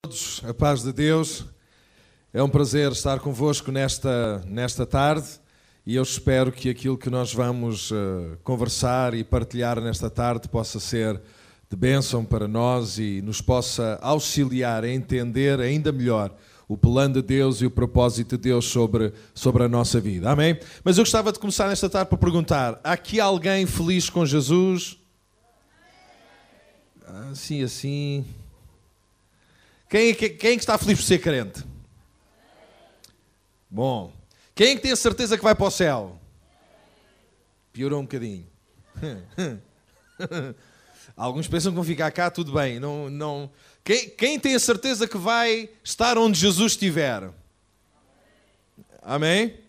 Todos, a paz de Deus. É um prazer estar convosco nesta tarde e eu espero que aquilo que nós vamos conversar e partilhar nesta tarde possa ser de bênção para nós e nos possa auxiliar a entender ainda melhor o plano de Deus e o propósito de Deus sobre a nossa vida. Amém? Mas eu gostava de começar nesta tarde para perguntar: há aqui alguém feliz com Jesus? Assim. Quem é que está feliz por ser crente? Bom. Quem é que tem a certeza que vai para o céu? Piorou um bocadinho. Alguns pensam que vão ficar cá, tudo bem. Não. Quem tem a certeza que vai estar onde Jesus estiver? Amém?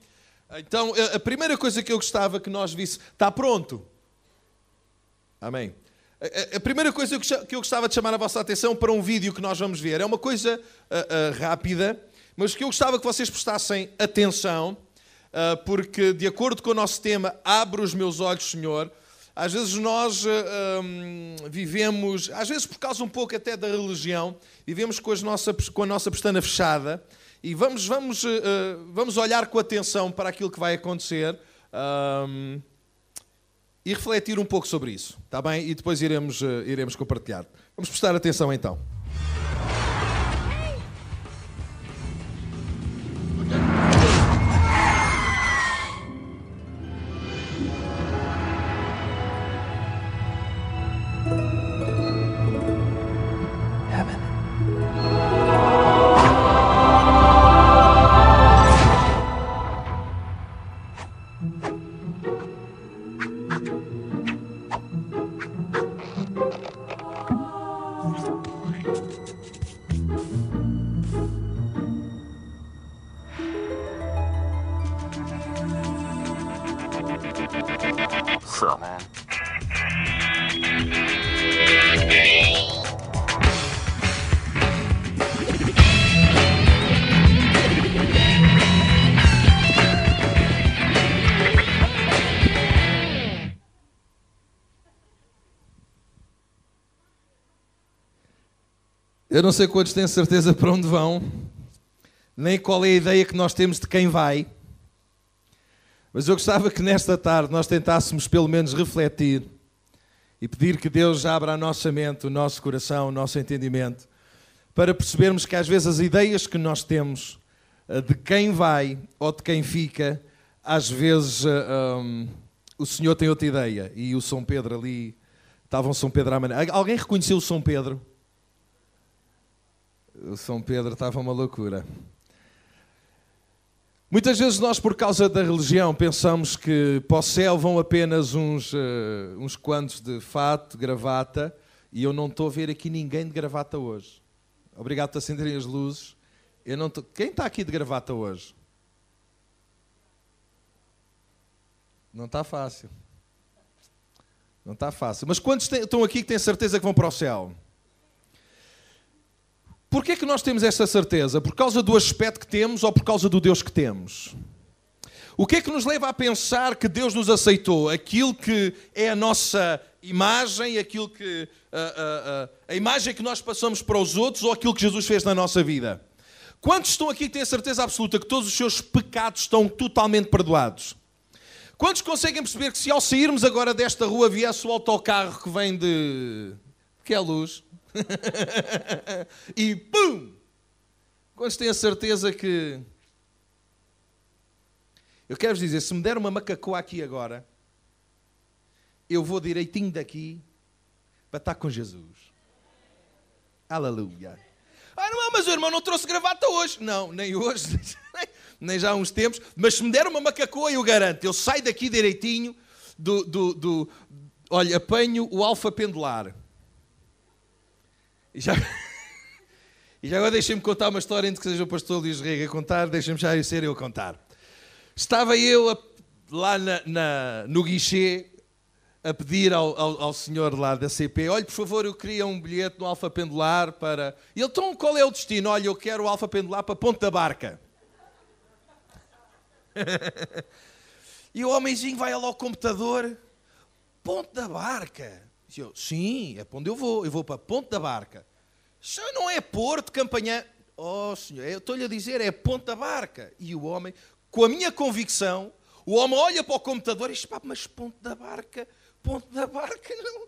Então, a primeira coisa que eu gostava que nós visse... Está pronto? Amém. A primeira coisa que eu gostava de chamar a vossa atenção para um vídeo que nós vamos ver é uma coisa rápida, mas que eu gostava que vocês prestassem atenção, porque, de acordo com o nosso tema, Abre os meus olhos, Senhor, às vezes nós vivemos, às vezes por causa um pouco até da religião, vivemos com a nossa pestana fechada e vamos olhar com atenção para aquilo que vai acontecer. E refletir um pouco sobre isso, está bem? E depois iremos compartilhar. Vamos prestar atenção então. Eu não sei quantos têm certeza para onde vão, nem qual é a ideia que nós temos de quem vai, mas eu gostava que nesta tarde nós tentássemos pelo menos refletir e pedir que Deus abra a nossa mente, o nosso coração, o nosso entendimento, para percebermos que às vezes as ideias que nós temos de quem vai ou de quem fica, às vezes o Senhor tem outra ideia. E o São Pedro ali, estava um São Pedro à maneira. Alguém reconheceu o São Pedro? O São Pedro estava uma loucura. Muitas vezes nós, por causa da religião, pensamos que para o céu vão apenas uns quantos de fato, gravata, e eu não estou a ver aqui ninguém de gravata hoje. Obrigado por acenderem as luzes. Quem está aqui de gravata hoje? Não está fácil. Não está fácil. Mas quantos estão aqui que têm certeza que vão para o céu? Porquê é que nós temos essa certeza? Por causa do aspecto que temos ou por causa do Deus que temos? O que é que nos leva a pensar que Deus nos aceitou? Aquilo que é a nossa imagem, aquilo que a imagem que nós passamos para os outros ou aquilo que Jesus fez na nossa vida? Quantos estão aqui que têm a certeza absoluta que todos os seus pecados estão totalmente perdoados? Quantos conseguem perceber que se ao sairmos agora desta rua viesse o autocarro que vem de... que é a luz... e pum! Quantos têm a certeza que... Eu quero-vos dizer, se me der uma macacoa aqui agora, eu vou direitinho daqui para estar com Jesus. Aleluia. Não, mas o irmão não trouxe gravata hoje. Não, nem hoje, nem já há uns tempos. Mas se me der uma macacoa, eu garanto, eu saio daqui direitinho olha, apanho o alfa pendular. E já agora deixem-me contar uma história antes que seja o pastor Luís Rega a contar, deixem-me já ser eu a contar. Estava eu lá no guichê a pedir ao senhor lá da CP: olha, por favor, eu queria um bilhete no Alfa Pendular para... E ele: então, qual é o destino? Olha, eu quero o Alfa Pendular para Ponte da Barca. E o homenzinho vai lá ao computador: Ponte da Barca. E eu: sim, é para onde eu vou para Ponte da Barca. Isso não é Porto, Campanhã. Oh, senhor, eu estou-lhe a dizer, é Ponta da Barca. E o homem, com a minha convicção, o homem olha para o computador e diz, pá, mas Ponta da Barca, não.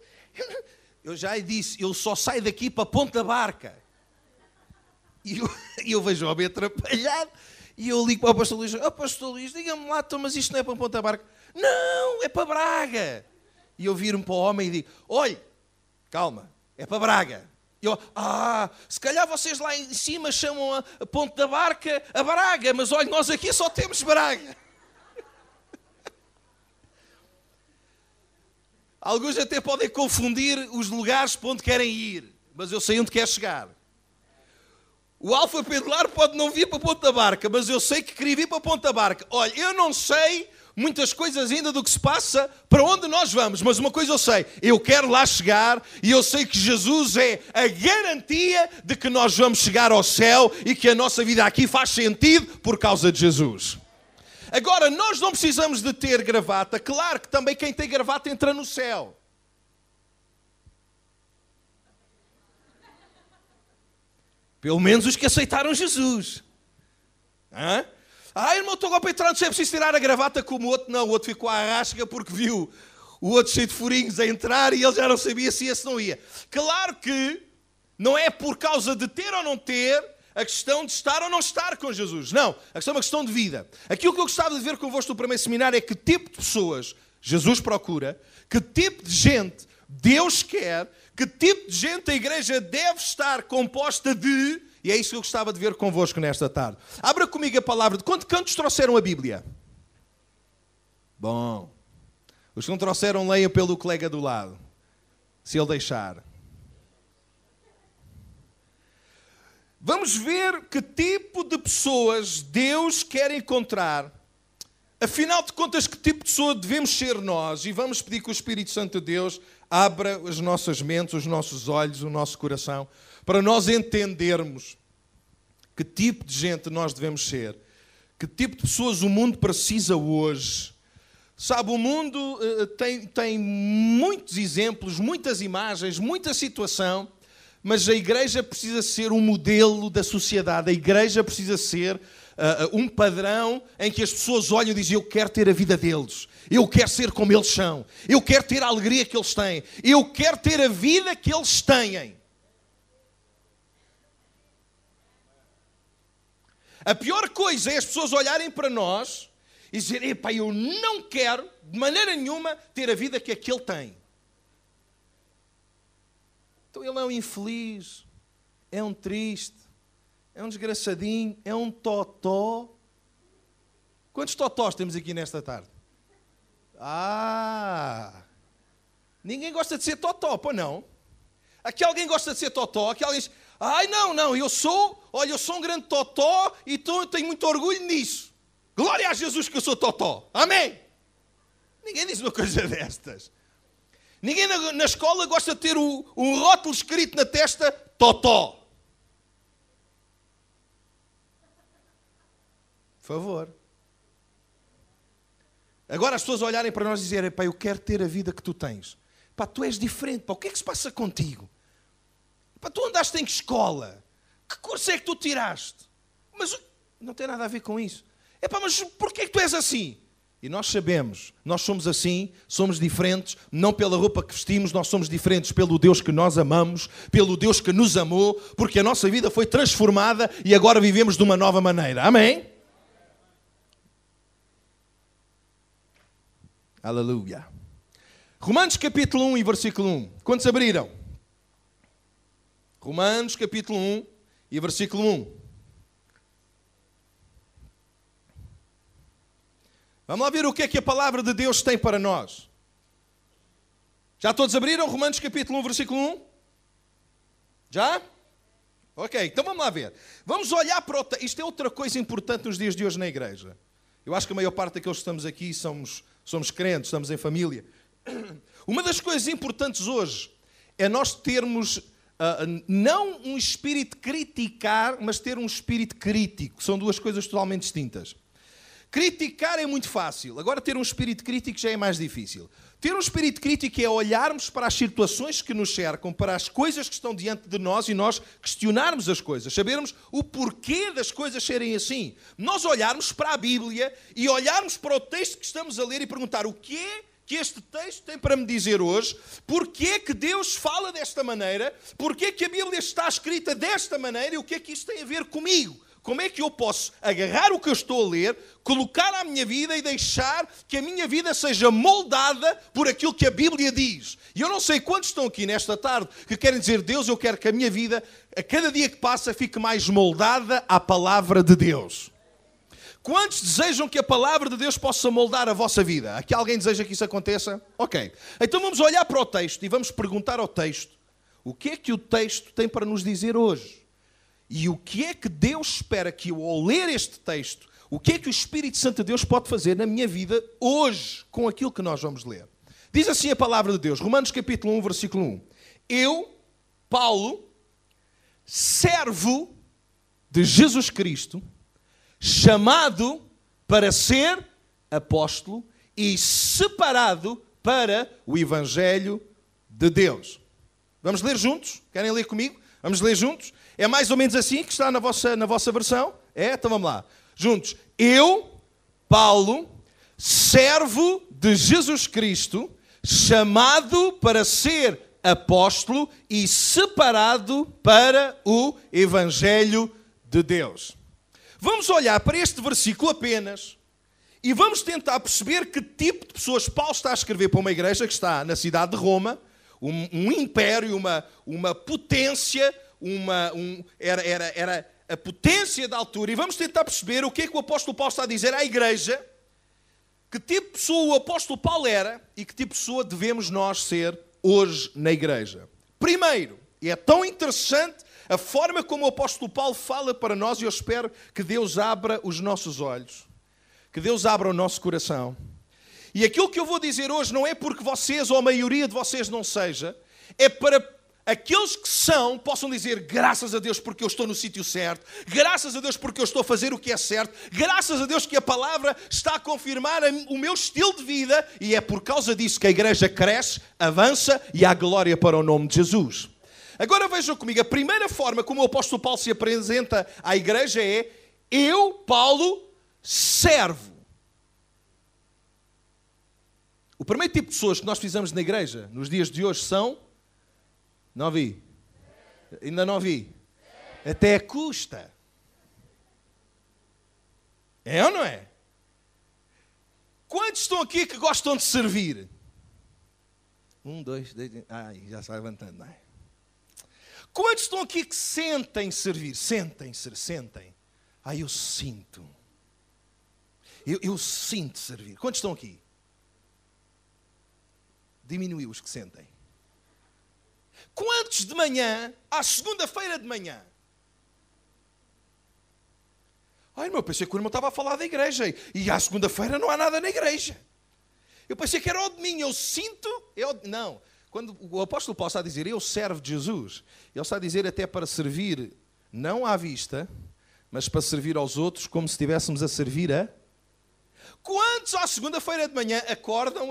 Eu já disse, eu só saio daqui para Ponta da Barca. E eu vejo o homem atrapalhado. E eu ligo para o pastor Luís, pastor Luís, diga-me lá, então, mas isto não é para Ponta da Barca? Não, é para Braga. E eu viro-me para o homem e digo, olha, calma, é para Braga. E eu, se calhar vocês lá em cima chamam a Ponta da Barca a Braga, mas olha, nós aqui só temos Braga. Alguns até podem confundir os lugares para onde querem ir, mas eu sei onde quer chegar. O Alfa Pendular pode não vir para Ponta da Barca, mas eu sei que queria vir para Ponta da Barca. Olha, eu não sei muitas coisas ainda do que se passa, para onde nós vamos, mas uma coisa eu sei, eu quero lá chegar e eu sei que Jesus é a garantia de que nós vamos chegar ao céu e que a nossa vida aqui faz sentido por causa de Jesus. Agora, nós não precisamos de ter gravata, claro que também quem tem gravata entra no céu. Pelo menos os que aceitaram Jesus. Irmão, estou agora para entrar, não é preciso tirar a gravata como o outro. Não, o outro ficou à rasca porque viu o outro cheio de furinhos a entrar e ele já não sabia se ia, se não ia. Claro que não é por causa de ter ou não ter a questão de estar ou não estar com Jesus. Não, a questão é uma questão de vida. Aquilo que eu gostava de ver convosco no primeiro seminário é que tipo de pessoas Jesus procura, que tipo de gente Deus quer, que tipo de gente a igreja deve estar composta de, e é isso que eu gostava de ver convosco nesta tarde. Abra comigo a palavra de quantos trouxeram a Bíblia? Bom, os que não trouxeram, leiam pelo colega do lado, se ele deixar. Vamos ver que tipo de pessoas Deus quer encontrar. Afinal de contas, que tipo de pessoa devemos ser nós? E vamos pedir que o Espírito Santo de Deus abra as nossas mentes, os nossos olhos, o nosso coração, para nós entendermos que tipo de gente nós devemos ser, que tipo de pessoas o mundo precisa hoje. Sabe, o mundo tem muitos exemplos, muitas imagens, muita situação, mas a igreja precisa ser um modelo da sociedade, a igreja precisa ser um padrão em que as pessoas olham e dizem, eu quero ter a vida deles, eu quero ser como eles são, eu quero ter a alegria que eles têm, eu quero ter a vida que eles têm. A pior coisa é as pessoas olharem para nós e dizerem, epá, eu não quero de maneira nenhuma ter a vida que aquele tem. Então ele é um infeliz, é um triste, é um desgraçadinho, é um totó. Quantos totós temos aqui nesta tarde? Ninguém gosta de ser totó, pô não. Aqui alguém gosta de ser totó, aqui alguém diz, não, eu sou um grande totó e eu tenho muito orgulho nisso. Glória a Jesus que eu sou totó. Amém? Ninguém diz uma coisa destas. Ninguém na escola gosta de ter um rótulo escrito na testa, totó. Por favor. Agora as pessoas olharem para nós e dizerem, pá, eu quero ter a vida que tu tens. Pá, tu és diferente, pá, o que é que se passa contigo? Pá, tu andaste em que escola? Que curso é que tu tiraste? Mas não tem nada a ver com isso. Pá, mas porquê é que tu és assim? E nós sabemos, nós somos assim, somos diferentes, não pela roupa que vestimos, nós somos diferentes pelo Deus que nós amamos, pelo Deus que nos amou, porque a nossa vida foi transformada e agora vivemos de uma nova maneira. Amém? Aleluia. Romanos capítulo 1 e versículo 1. Quantos abriram? Romanos capítulo 1 e versículo 1. Vamos lá ver o que é que a palavra de Deus tem para nós. Já todos abriram Romanos capítulo 1, versículo 1? Já? Ok, então vamos lá ver. Vamos olhar para isto é outra coisa importante nos dias de hoje na igreja. Eu acho que a maior parte daqueles que estamos aqui somos crentes, estamos em família. Uma das coisas importantes hoje é nós termos não um espírito de criticar, mas ter um espírito crítico. São duas coisas totalmente distintas. Criticar é muito fácil. Agora, ter um espírito crítico já é mais difícil. Ter um espírito crítico é olharmos para as situações que nos cercam, para as coisas que estão diante de nós e nós questionarmos as coisas, sabermos o porquê das coisas serem assim. Nós olharmos para a Bíblia e olharmos para o texto que estamos a ler e perguntar o que é que este texto tem para me dizer hoje, porquê que Deus fala desta maneira, porquê que a Bíblia está escrita desta maneira e o que é que isto tem a ver comigo. Como é que eu posso agarrar o que eu estou a ler, colocar à minha vida e deixar que a minha vida seja moldada por aquilo que a Bíblia diz? E eu não sei quantos estão aqui nesta tarde que querem dizer, Deus, eu quero que a minha vida, a cada dia que passa, fique mais moldada à palavra de Deus. Quantos desejam que a palavra de Deus possa moldar a vossa vida? Aqui alguém deseja que isso aconteça? Ok. Então vamos olhar para o texto e vamos perguntar ao texto o que é que o texto tem para nos dizer hoje. E o que é que Deus espera que eu, ao ler este texto, o que é que o Espírito Santo de Deus pode fazer na minha vida hoje com aquilo que nós vamos ler? Diz assim a palavra de Deus, Romanos capítulo 1, versículo 1. Eu, Paulo, servo de Jesus Cristo, chamado para ser apóstolo e separado para o Evangelho de Deus. Vamos ler juntos? Querem ler comigo? Vamos ler juntos? É mais ou menos assim que está na vossa versão? É? Então vamos lá. Juntos. Eu, Paulo, servo de Jesus Cristo, chamado para ser apóstolo e separado para o Evangelho de Deus. Vamos olhar para este versículo apenas e vamos tentar perceber que tipo de pessoas Paulo está a escrever para uma igreja que está na cidade de Roma, um império, uma potência, era a potência da altura. E vamos tentar perceber o que é que o apóstolo Paulo está a dizer à igreja, que tipo de pessoa o apóstolo Paulo era e que tipo de pessoa devemos nós ser hoje na igreja. Primeiro, e é tão interessante a forma como o apóstolo Paulo fala para nós, e eu espero que Deus abra os nossos olhos, que Deus abra o nosso coração. E aquilo que eu vou dizer hoje não é porque vocês, ou a maioria de vocês não seja, é para aqueles que são, possam dizer graças a Deus porque eu estou no sítio certo, graças a Deus porque eu estou a fazer o que é certo, graças a Deus que a palavra está a confirmar o meu estilo de vida, e é por causa disso que a igreja cresce, avança e há glória para o nome de Jesus. Agora vejam comigo, a primeira forma como o apóstolo Paulo se apresenta à igreja é: eu, Paulo, servo. O primeiro tipo de pessoas que nós precisamos na igreja, nos dias de hoje, são... Não ouvi? Ainda não ouvi? Até custa. É ou não é? Quantos estão aqui que gostam de servir? 1, 2, 3... Ai, já está levantando, não é? Quantos estão aqui que sentem servir? Sentem. Ai, eu sinto. Eu sinto servir. Quantos estão aqui? Diminuiu os que sentem. Quantos de manhã, à segunda-feira de manhã? Ai, meu, pensei que o irmão estava a falar da igreja. E à segunda-feira não há nada na igreja. Eu pensei que era ao domingo. Eu sinto... Não. Quando o apóstolo Paulo está a dizer, eu servo de Jesus, ele está a dizer até para servir, não à vista, mas para servir aos outros como se estivéssemos a servir a... Quantos à segunda-feira de manhã acordam,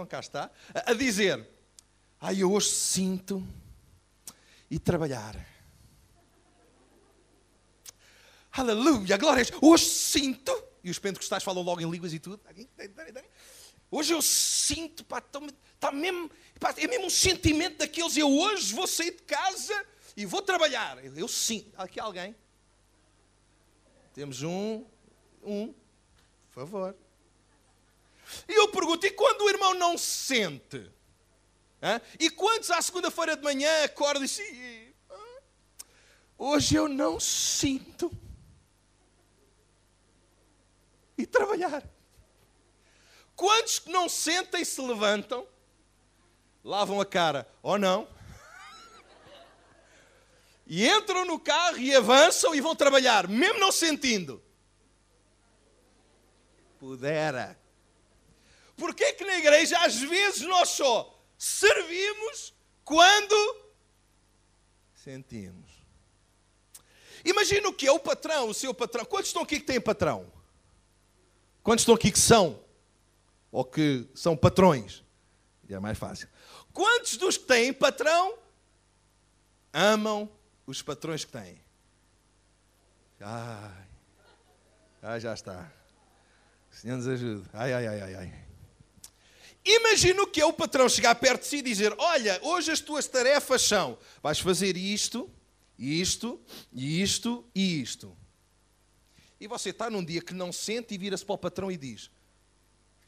cá está, a dizer, ai, eu hoje sinto e trabalhar. Aleluia, glória a Deus. Hoje sinto, e os pentecostais falam logo em línguas e tudo. Hoje eu sinto, é mesmo um sentimento daqueles, eu hoje vou sair de casa e vou trabalhar. Eu sinto. Aqui alguém? Temos um, por favor. E eu pergunto, e quando o irmão não sente? E quantos à segunda-feira de manhã acordam e dizem, hoje eu não sinto e trabalhar? Quantos que não sentem se levantam, lavam a cara, ou não, e entram no carro e avançam e vão trabalhar, mesmo não sentindo? Pudera. Porquê é que na igreja às vezes nós só servimos quando sentimos? Imagina o que é o patrão, o seu patrão. Quantos estão aqui que têm patrão? Quantos estão aqui que são? Ou que são patrões? É mais fácil. Quantos dos que têm patrão amam os patrões que têm? Já está. O Senhor nos ajude. Ai. Imagina o que é o patrão chegar perto de si e dizer: olha, hoje as tuas tarefas são, vais fazer isto, isto, isto e isto. E você está num dia que não sente e vira-se para o patrão e diz: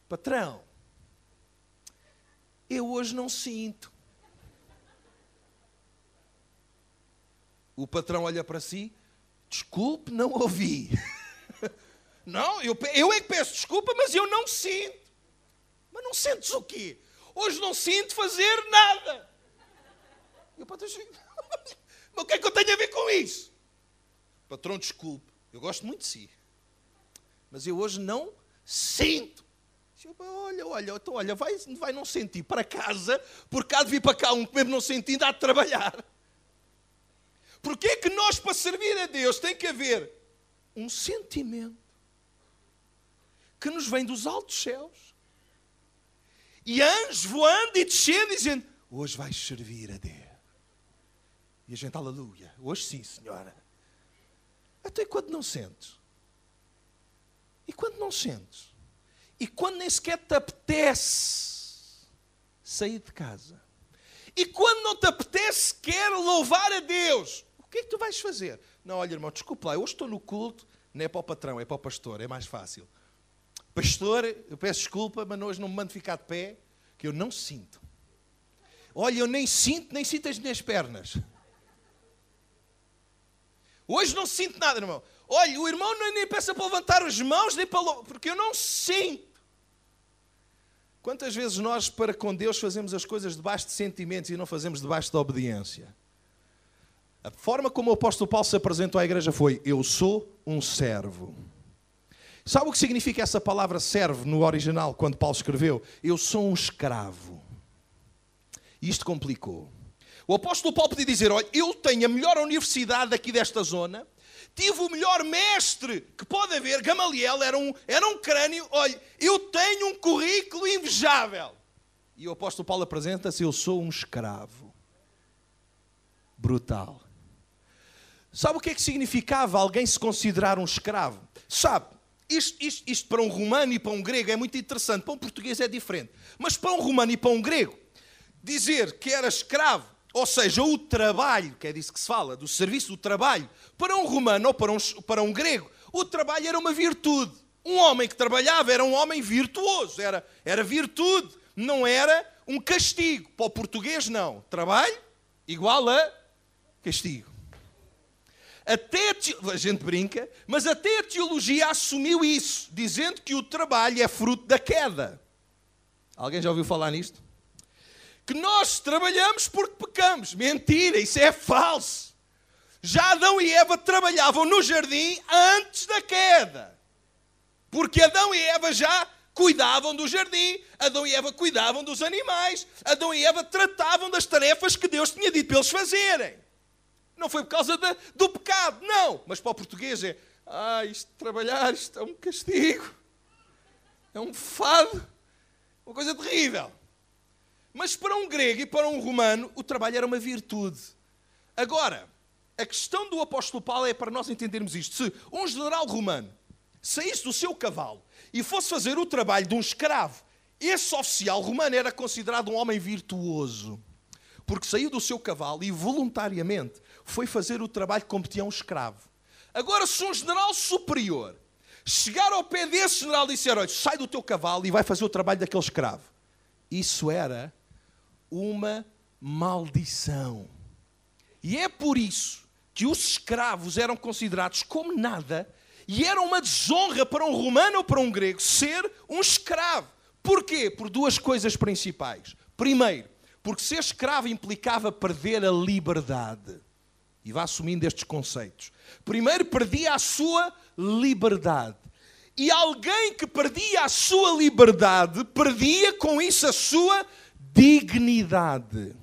patrão, eu hoje não sinto. O patrão olha para si: desculpe, não ouvi. Não, eu é que peço desculpa, mas eu não sinto. Mas não sentes o quê? Hoje não sinto fazer nada. E o patrão diz: mas o que é que eu tenho a ver com isso? Patrão, desculpe, eu gosto muito de si, mas eu hoje não sinto. Olha, vai não sentir para casa, porque há de vir para cá um que mesmo não sentindo há de trabalhar. Porque é que nós, para servir a Deus, tem que haver um sentimento que nos vem dos altos céus. E anjos voando e descendo, dizendo: hoje vais servir a Deus. E a gente, aleluia, hoje sim, Senhora. Até quando não sentes? E quando não sentes? E quando nem sequer te apetece sair de casa? E quando não te apetece sequer louvar a Deus? O que é que tu vais fazer? Não, olha, irmão, desculpa lá, eu hoje estou no culto, não é para o patrão, é para o pastor, é mais fácil. Pastor, eu peço desculpa, mas hoje não me mando ficar de pé, que eu não sinto. Olha, eu nem sinto as minhas pernas. Hoje não sinto nada, irmão. Olha, o irmão nem peça para levantar as mãos, nem para... porque eu não sinto. Quantas vezes nós, para com Deus, fazemos as coisas debaixo de sentimentos e não fazemos debaixo da obediência? A forma como o apóstolo Paulo se apresentou à igreja foi: eu sou um servo. Sabe o que significa essa palavra servo no original, quando Paulo escreveu? Eu sou um escravo. Isto complicou. O apóstolo Paulo podia dizer: olha, eu tenho a melhor universidade aqui desta zona, tive o melhor mestre que pode haver, Gamaliel, era um crânio, olha, eu tenho um currículo invejável. E o apóstolo Paulo apresenta-se: eu sou um escravo. Brutal. Sabe o que é que significava alguém se considerar um escravo? Sabe, isto para um romano e para um grego é muito interessante, para um português é diferente, mas para um romano e para um grego, dizer que era escravo, ou seja, o trabalho, que é disso que se fala, do serviço do trabalho, para um romano ou para um grego, o trabalho era uma virtude. Um homem que trabalhava era um homem virtuoso, era virtude, não era um castigo. Para o português, não. Trabalho igual a castigo. A gente brinca, mas até a teologia assumiu isso, dizendo que o trabalho é fruto da queda. Alguém já ouviu falar nisto? Que nós trabalhamos porque pecamos. Mentira, isso é falso. Já Adão e Eva trabalhavam no jardim antes da queda. Porque Adão e Eva já cuidavam do jardim, Adão e Eva cuidavam dos animais, Adão e Eva tratavam das tarefas que Deus tinha dito para eles fazerem. Não foi por causa do pecado, não. Mas para o português trabalhar, isto é um castigo. É um fado. Uma coisa terrível. Mas para um grego e para um romano, o trabalho era uma virtude. Agora, a questão do apóstolo Paulo é para nós entendermos isto. Se um general romano saísse do seu cavalo e fosse fazer o trabalho de um escravo, esse oficial romano era considerado um homem virtuoso. Porque saiu do seu cavalo e voluntariamente foi fazer o trabalho que competia a um escravo. Agora, se um general superior chegar ao pé desse general e disser: olha, sai do teu cavalo e vai fazer o trabalho daquele escravo, isso era uma maldição. E é por isso que os escravos eram considerados como nada e era uma desonra para um romano ou para um grego ser um escravo. Porquê? Por duas coisas principais. Primeiro, porque ser escravo implicava perder a liberdade. E vá assumindo estes conceitos. Primeiro, perdia a sua liberdade. E alguém que perdia a sua liberdade, perdia com isso a sua dignidade.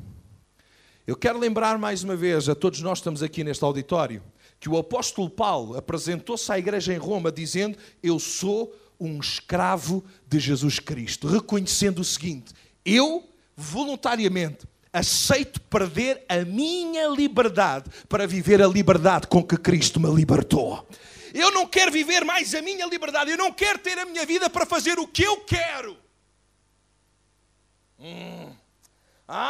Eu quero lembrar mais uma vez a todos nós que estamos aqui neste auditório, que o apóstolo Paulo apresentou-se à igreja em Roma dizendo: eu sou um escravo de Jesus Cristo, reconhecendo o seguinte: eu, voluntariamente, aceito perder a minha liberdade para viver a liberdade com que Cristo me libertou. Eu não quero viver mais a minha liberdade, eu não quero ter a minha vida para fazer o que eu quero.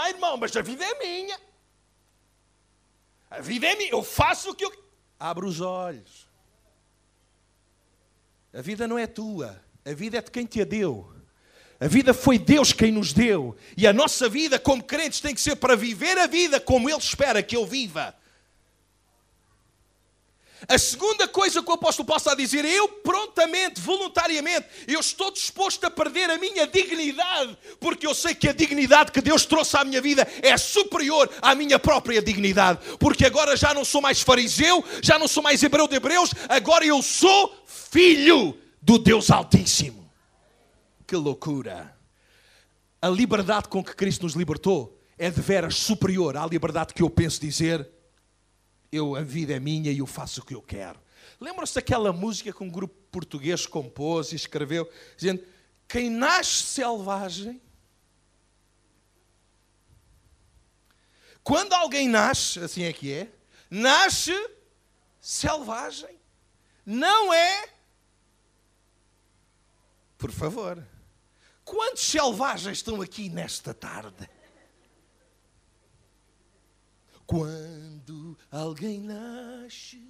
Irmão, mas a vida é minha. A vida é minha, eu faço o que eu quero. Abre os olhos. A vida não é tua, a vida é de quem te a deu. A vida foi Deus quem nos deu. E a nossa vida como crentes tem que ser para viver a vida como Ele espera que eu viva. A segunda coisa que o apóstolo Paulo está a dizer: eu prontamente, voluntariamente, eu estou disposto a perder a minha dignidade, porque eu sei que a dignidade que Deus trouxe à minha vida é superior à minha própria dignidade. Porque agora já não sou mais fariseu, já não sou mais hebreu de hebreus, agora eu sou filho do Deus Altíssimo. Que loucura! A liberdade com que Cristo nos libertou é de veras superior à liberdade que eu penso dizer: a vida é minha e eu faço o que eu quero. Lembram-se daquela música que um grupo português compôs e escreveu, dizendo: quem nasce selvagem... Quando alguém nasce, assim é que é, nasce selvagem. Não é... Por favor. Quantos selvagens estão aqui nesta tarde? Quando alguém nasce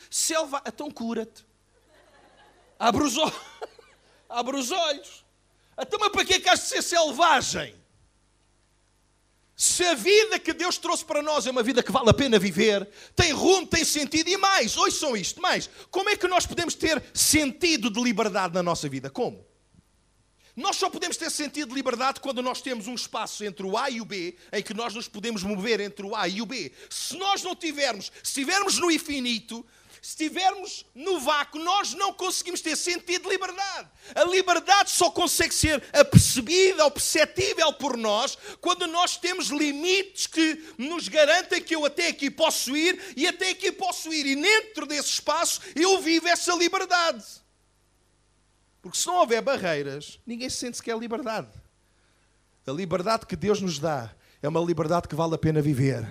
selvagem. Então cura-te. Abre os olhos. Então, mas para que é que has de ser selvagem? Se a vida que Deus trouxe para nós é uma vida que vale a pena viver, tem rumo, tem sentido e mais, ouçam isto, mais. Como é que nós podemos ter sentido de liberdade na nossa vida? Como? Nós só podemos ter sentido de liberdade quando nós temos um espaço entre o A e o B, em que nós nos podemos mover entre o A e o B. Se nós não tivermos, se estivermos no infinito, se estivermos no vácuo, nós não conseguimos ter sentido de liberdade. A liberdade só consegue ser apercebida ou perceptível por nós quando nós temos limites que nos garantem que eu até aqui posso ir e até aqui posso ir. E dentro desse espaço eu vivo essa liberdade. Porque se não houver barreiras, ninguém se sente sequer liberdade. A liberdade que Deus nos dá é uma liberdade que vale a pena viver.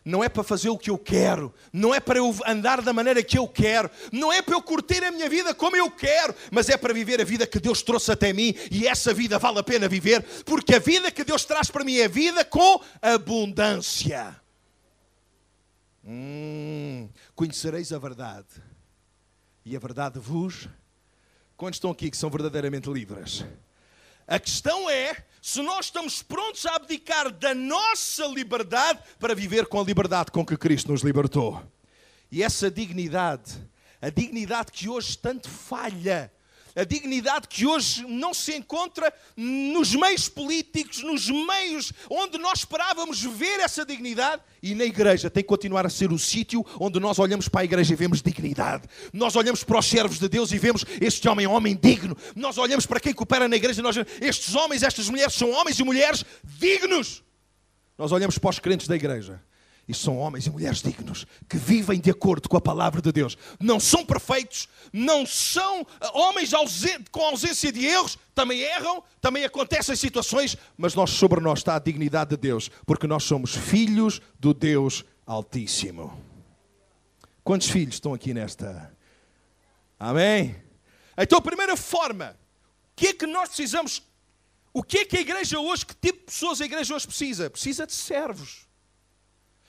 Não é para fazer o que eu quero, não é para eu andar da maneira que eu quero, não é para eu curtir a minha vida como eu quero, mas é para viver a vida que Deus trouxe até mim, e essa vida vale a pena viver, porque a vida que Deus traz para mim é vida com abundância. Conhecereis a verdade, e a verdade vos... Quantos estão aqui que são verdadeiramente livres? A questão é se nós estamos prontos a abdicar da nossa liberdade para viver com a liberdade com que Cristo nos libertou. E essa dignidade, a dignidade que hoje tanto falha, a dignidade que hoje não se encontra nos meios políticos, nos meios onde nós esperávamos ver essa dignidade, e na igreja tem que continuar a ser o sítio onde nós olhamos para a igreja e vemos dignidade. Nós olhamos para os servos de Deus e vemos: este homem é um homem digno. Nós olhamos para quem coopera na igreja e nós vemos: estes homens, estas mulheres são homens e mulheres dignos. Nós olhamos para os crentes da igreja e são homens e mulheres dignos, que vivem de acordo com a palavra de Deus. Não são perfeitos, não são homens com ausência de erros, também erram, também acontecem situações, mas sobre nós está a dignidade de Deus, porque nós somos filhos do Deus Altíssimo. Quantos filhos estão aqui nesta? Amém? Então a primeira forma, o que é que nós precisamos? O que é que a igreja hoje, que tipo de pessoas a igreja hoje precisa? Precisa de servos.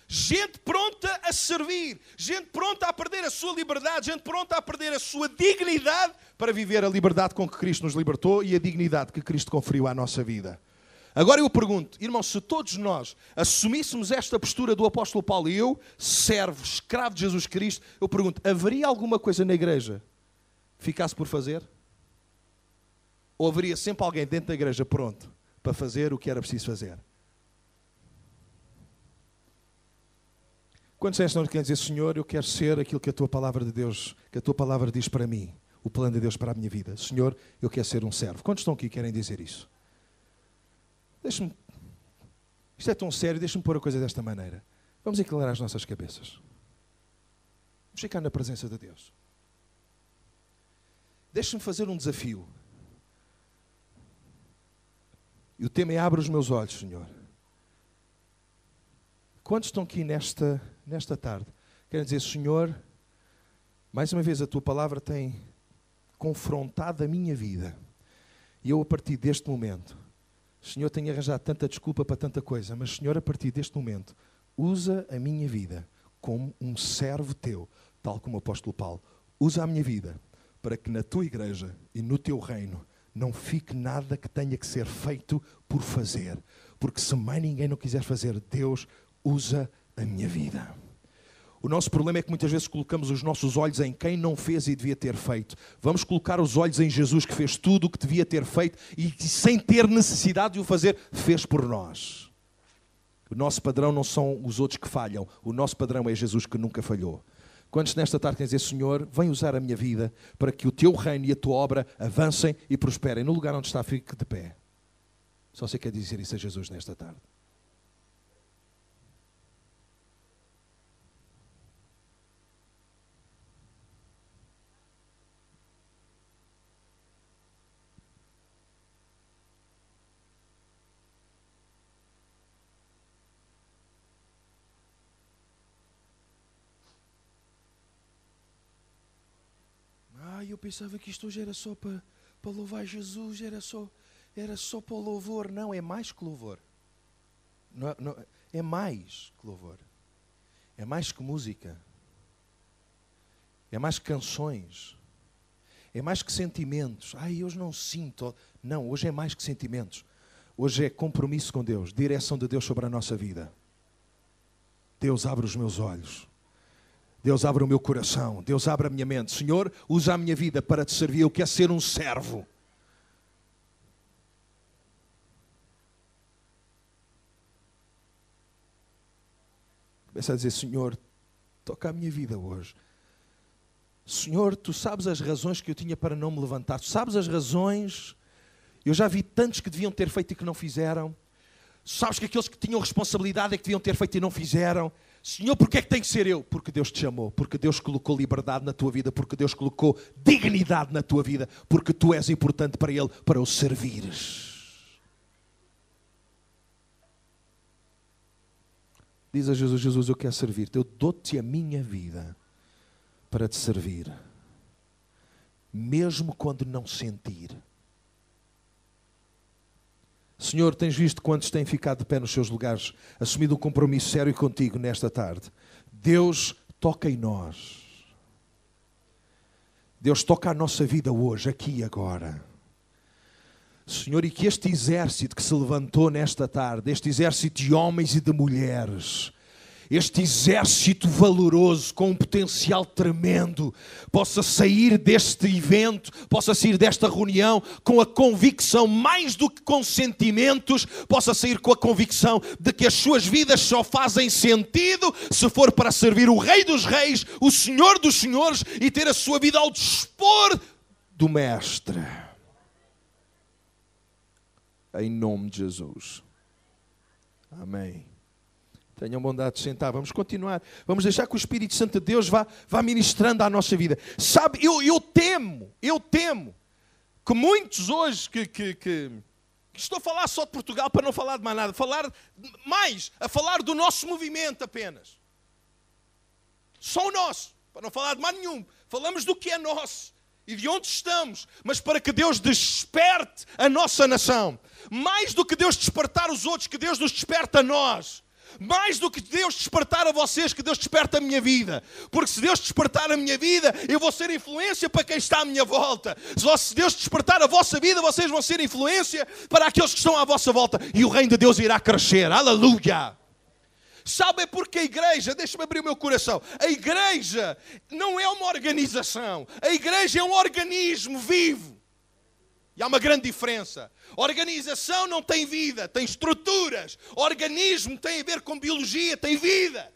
Gente pronta a servir, gente pronta a perder a sua liberdade, gente pronta a perder a sua dignidade para viver a liberdade com que Cristo nos libertou e a dignidade que Cristo conferiu à nossa vida. Agora eu pergunto, irmãos, se todos nós assumíssemos esta postura do apóstolo Paulo e eu, servo, escravo de Jesus Cristo, eu pergunto, haveria alguma coisa na igreja que ficasse por fazer? Ou haveria sempre alguém dentro da igreja pronto para fazer o que era preciso fazer? Quantos não querem dizer: Senhor, eu quero ser aquilo que a Tua palavra de Deus, que a Tua palavra diz para mim, o plano de Deus para a minha vida? Senhor, eu quero ser um servo. Quantos estão aqui e querem dizer isso? Isto é tão sério, deixa-me pôr a coisa desta maneira. Vamos inclinar as nossas cabeças. Vamos ficar na presença de Deus. Deixa-me fazer um desafio. E o tema é: abre os meus olhos, Senhor. Quantos estão aqui nesta tarde? Querem dizer: Senhor, mais uma vez a Tua palavra tem confrontado a minha vida. E eu, a partir deste momento, Senhor, tenho arranjado tanta desculpa para tanta coisa, mas, Senhor, a partir deste momento, usa a minha vida como um servo Teu, tal como o apóstolo Paulo. Usa a minha vida para que na Tua igreja e no Teu reino não fique nada que tenha que ser feito por fazer. Porque se mais ninguém não quiser fazer, Deus usa a minha vida. O nosso problema é que muitas vezes colocamos os nossos olhos em quem não fez e devia ter feito. Vamos colocar os olhos em Jesus, que fez tudo o que devia ter feito e sem ter necessidade de o fazer, fez por nós. O nosso padrão não são os outros que falham. O nosso padrão é Jesus, que nunca falhou. Quantos nesta tarde querem dizer: Senhor, vem usar a minha vida para que o Teu reino e a Tua obra avancem e prosperem. No lugar onde está, fique de pé. Só você quer dizer isso a Jesus nesta tarde. Eu pensava que isto hoje era só para louvar Jesus, era só para o louvor. Não, é mais que louvor. Não, é mais que louvor. É mais que música. É mais que canções. É mais que sentimentos. Hoje não sinto. Não, hoje é mais que sentimentos. Hoje é compromisso com Deus, direção de Deus sobre a nossa vida. Deus, abre os meus olhos. Deus, abre o meu coração. Deus, abre a minha mente. Senhor, usa a minha vida para Te servir. Eu quero ser um servo. Começa a dizer: Senhor, toca a minha vida hoje. Senhor, Tu sabes as razões que eu tinha para não me levantar. Tu sabes as razões. Eu já vi tantos que deviam ter feito e que não fizeram. Sabes que aqueles que tinham responsabilidade é que deviam ter feito e não fizeram. Senhor, porquê é que tem que ser eu? Porque Deus te chamou, porque Deus colocou liberdade na tua vida, porque Deus colocou dignidade na tua vida, porque tu és importante para Ele, para o servires. Diz a Jesus: Jesus, eu quero servir-te, eu dou-te a minha vida para Te servir, mesmo quando não sentir. Senhor, tens visto quantos têm ficado de pé nos seus lugares, assumido um compromisso sério contigo nesta tarde. Deus, toca em nós. Deus, toca a nossa vida hoje, aqui e agora. Senhor, e que este exército que se levantou nesta tarde, este exército de homens e de mulheres, este exército valoroso, com um potencial tremendo, possa sair deste evento, possa sair desta reunião com a convicção, mais do que com sentimentos, possa sair com a convicção de que as suas vidas só fazem sentido se for para servir o Rei dos Reis, o Senhor dos Senhores, e ter a sua vida ao dispor do Mestre. Em nome de Jesus. Amém. Tenham bondade de sentar. Vamos continuar. Vamos deixar que o Espírito Santo de Deus vá ministrando à nossa vida. Sabe, eu temo que muitos hoje que estou a falar só de Portugal para não falar de mais nada, a falar do nosso movimento apenas. Só o nosso, para não falar de mais nenhum. Falamos do que é nosso e de onde estamos, mas para que Deus desperte a nossa nação. Mais do que Deus despertar os outros, que Deus nos desperta a nós. Mais do que Deus despertar a vocês, que Deus desperta a minha vida. Porque se Deus despertar a minha vida, eu vou ser influência para quem está à minha volta. Se Deus despertar a vossa vida, vocês vão ser influência para aqueles que estão à vossa volta. E o reino de Deus irá crescer. Aleluia! Sabe porque a igreja, deixa-me abrir o meu coração, a igreja não é uma organização. A igreja é um organismo vivo. E há uma grande diferença. Organização não tem vida, tem estruturas. Organismo tem a ver com biologia, tem vida.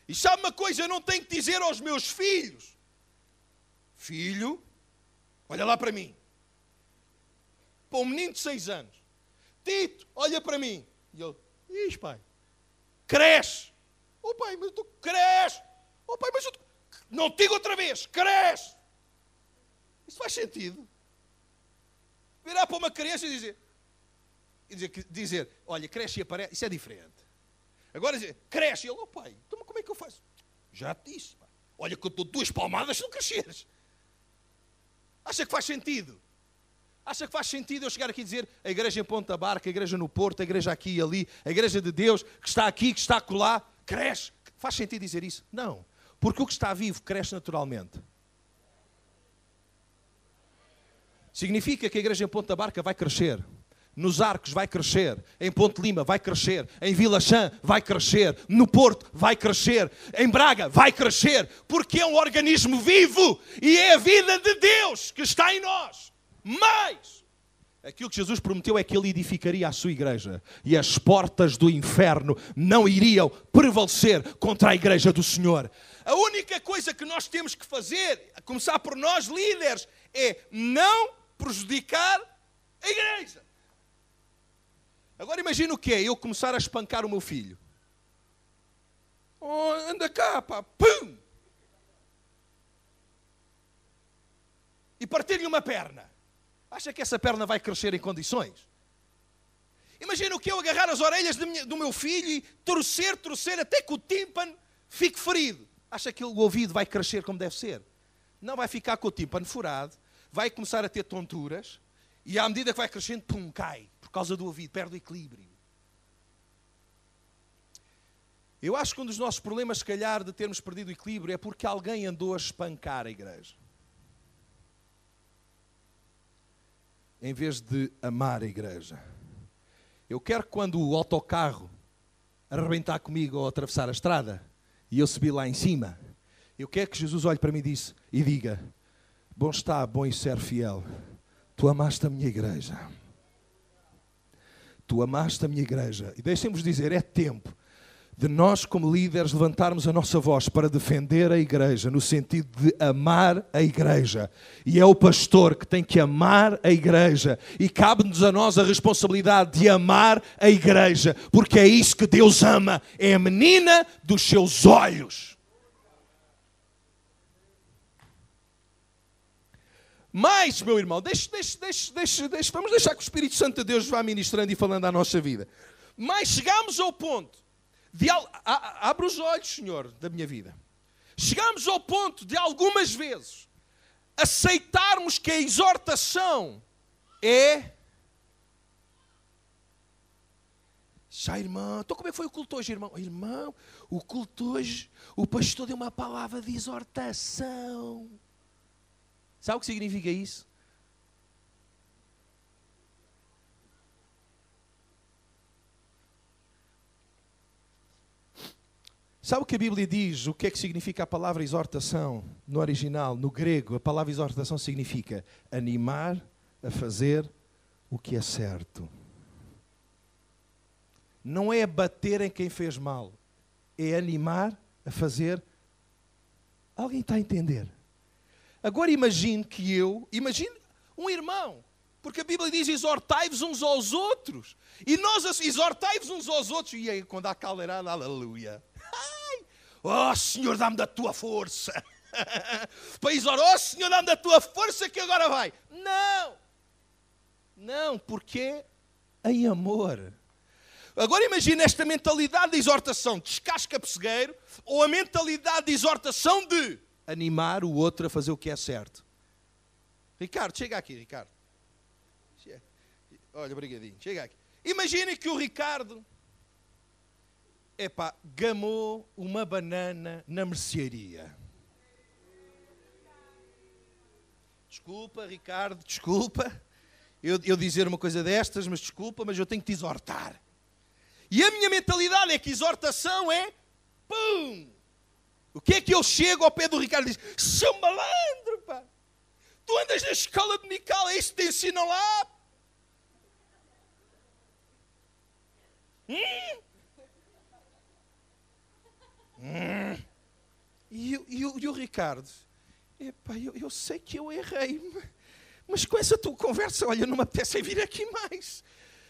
E sabe uma coisa, eu não tenho que dizer aos meus filhos: filho, olha lá para mim. Para um menino de 6 anos. Tito, olha para mim. E ele: pai, cresce. Oh pai, mas tu cresce. Oh pai, mas Não te digo outra vez, cresce. Isso faz sentido? Virar para uma criança e dizer, olha, cresce e aparece, isso é diferente. Agora dizer, cresce, e ele, pai, então como é que eu faço? Já te disse, pá. Olha que eu estou 2 palmadas se não cresceres. Acha que faz sentido? Acha que faz sentido eu chegar aqui e dizer a igreja em Ponta Barca, a igreja no Porto, a igreja aqui e ali, a igreja de Deus, que está aqui, que está acolá, cresce? Faz sentido dizer isso? Não. Porque o que está vivo cresce naturalmente. Significa que a igreja em Ponta Barca vai crescer. Nos Arcos vai crescer, em Ponte Lima vai crescer, em Vila Chã vai crescer, no Porto vai crescer, em Braga vai crescer, porque é um organismo vivo e é a vida de Deus que está em nós. Mas aquilo que Jesus prometeu é que Ele edificaria a sua igreja e as portas do inferno não iriam prevalecer contra a igreja do Senhor. A única coisa que nós temos que fazer, a começar por nós líderes, é não prejudicar a igreja. Agora imagina o que é eu começar a espancar o meu filho. Oh, anda cá, pá. Pum! E partir-lhe uma perna. Acha que essa perna vai crescer em condições? Imagina o que eu agarrar as orelhas do meu filho e torcer, até que o tímpano fique ferido. Acha que o ouvido vai crescer como deve ser? Não, vai ficar com o tímpano furado, vai começar a ter tonturas e à medida que vai crescendo, pum, cai. Por causa do ouvido, perde o equilíbrio. Eu acho que um dos nossos problemas, se calhar, de termos perdido o equilíbrio é porque alguém andou a espancar a igreja. Em vez de amar a igreja. Eu quero que quando o autocarro arrebentar comigo ou atravessar a estrada e eu subir lá em cima, eu quero que Jesus olhe para mim e diga, bom está, bom e servo fiel, tu amaste a minha igreja. Tu amaste a minha igreja. E deixem-vos dizer, é tempo de nós como líderes levantarmos a nossa voz para defender a igreja, no sentido de amar a igreja. E é o pastor que tem que amar a igreja. E cabe-nos a nós a responsabilidade de amar a igreja, porque é isso que Deus ama. É a menina dos seus olhos. Mas, meu irmão, vamos deixar que o Espírito Santo de Deus vá ministrando e falando à nossa vida. Mas chegamos ao ponto de... Abre os olhos, Senhor, da minha vida. Chegamos ao ponto de algumas vezes aceitarmos que a exortação é... Já, irmão, então como é que foi o culto hoje, irmão? Irmão, o culto hoje, o pastor deu uma palavra de exortação. Sabe o que significa isso? Sabe o que a Bíblia diz? O que é que significa a palavra exortação? No original, no grego, a palavra exortação significa animar a fazer o que é certo. Não é bater em quem fez mal. É animar a fazer... Alguém está a entender? Agora imagine um irmão, porque a Bíblia diz exortai-vos uns aos outros, e nós exortai-vos uns aos outros, e aí quando há caldeirada, aleluia, ai, oh Senhor, dá-me da tua força, para exortar, oh Senhor, dá-me da tua força que agora vai, não, porque é em amor. Agora imagine esta mentalidade de exortação, descasca pessegueiro, ou a mentalidade de exortação de animar o outro a fazer o que é certo. Ricardo, chega aqui, Ricardo. Olha, brigadinho, chega aqui. Imaginem que o Ricardo, gamou uma banana na mercearia. Desculpa, Ricardo, desculpa. Eu dizer uma coisa destas, mas desculpa, mas eu tenho que te exortar. E a minha mentalidade é que exortação é pum! O que é que eu chego ao pé do Ricardo e diz, seu malandro, pá, tu andas na escola dominical, é isso que te ensinam lá? E o Ricardo, eu sei que eu errei, mas com essa tua conversa, olha, não me apetece vir aqui mais.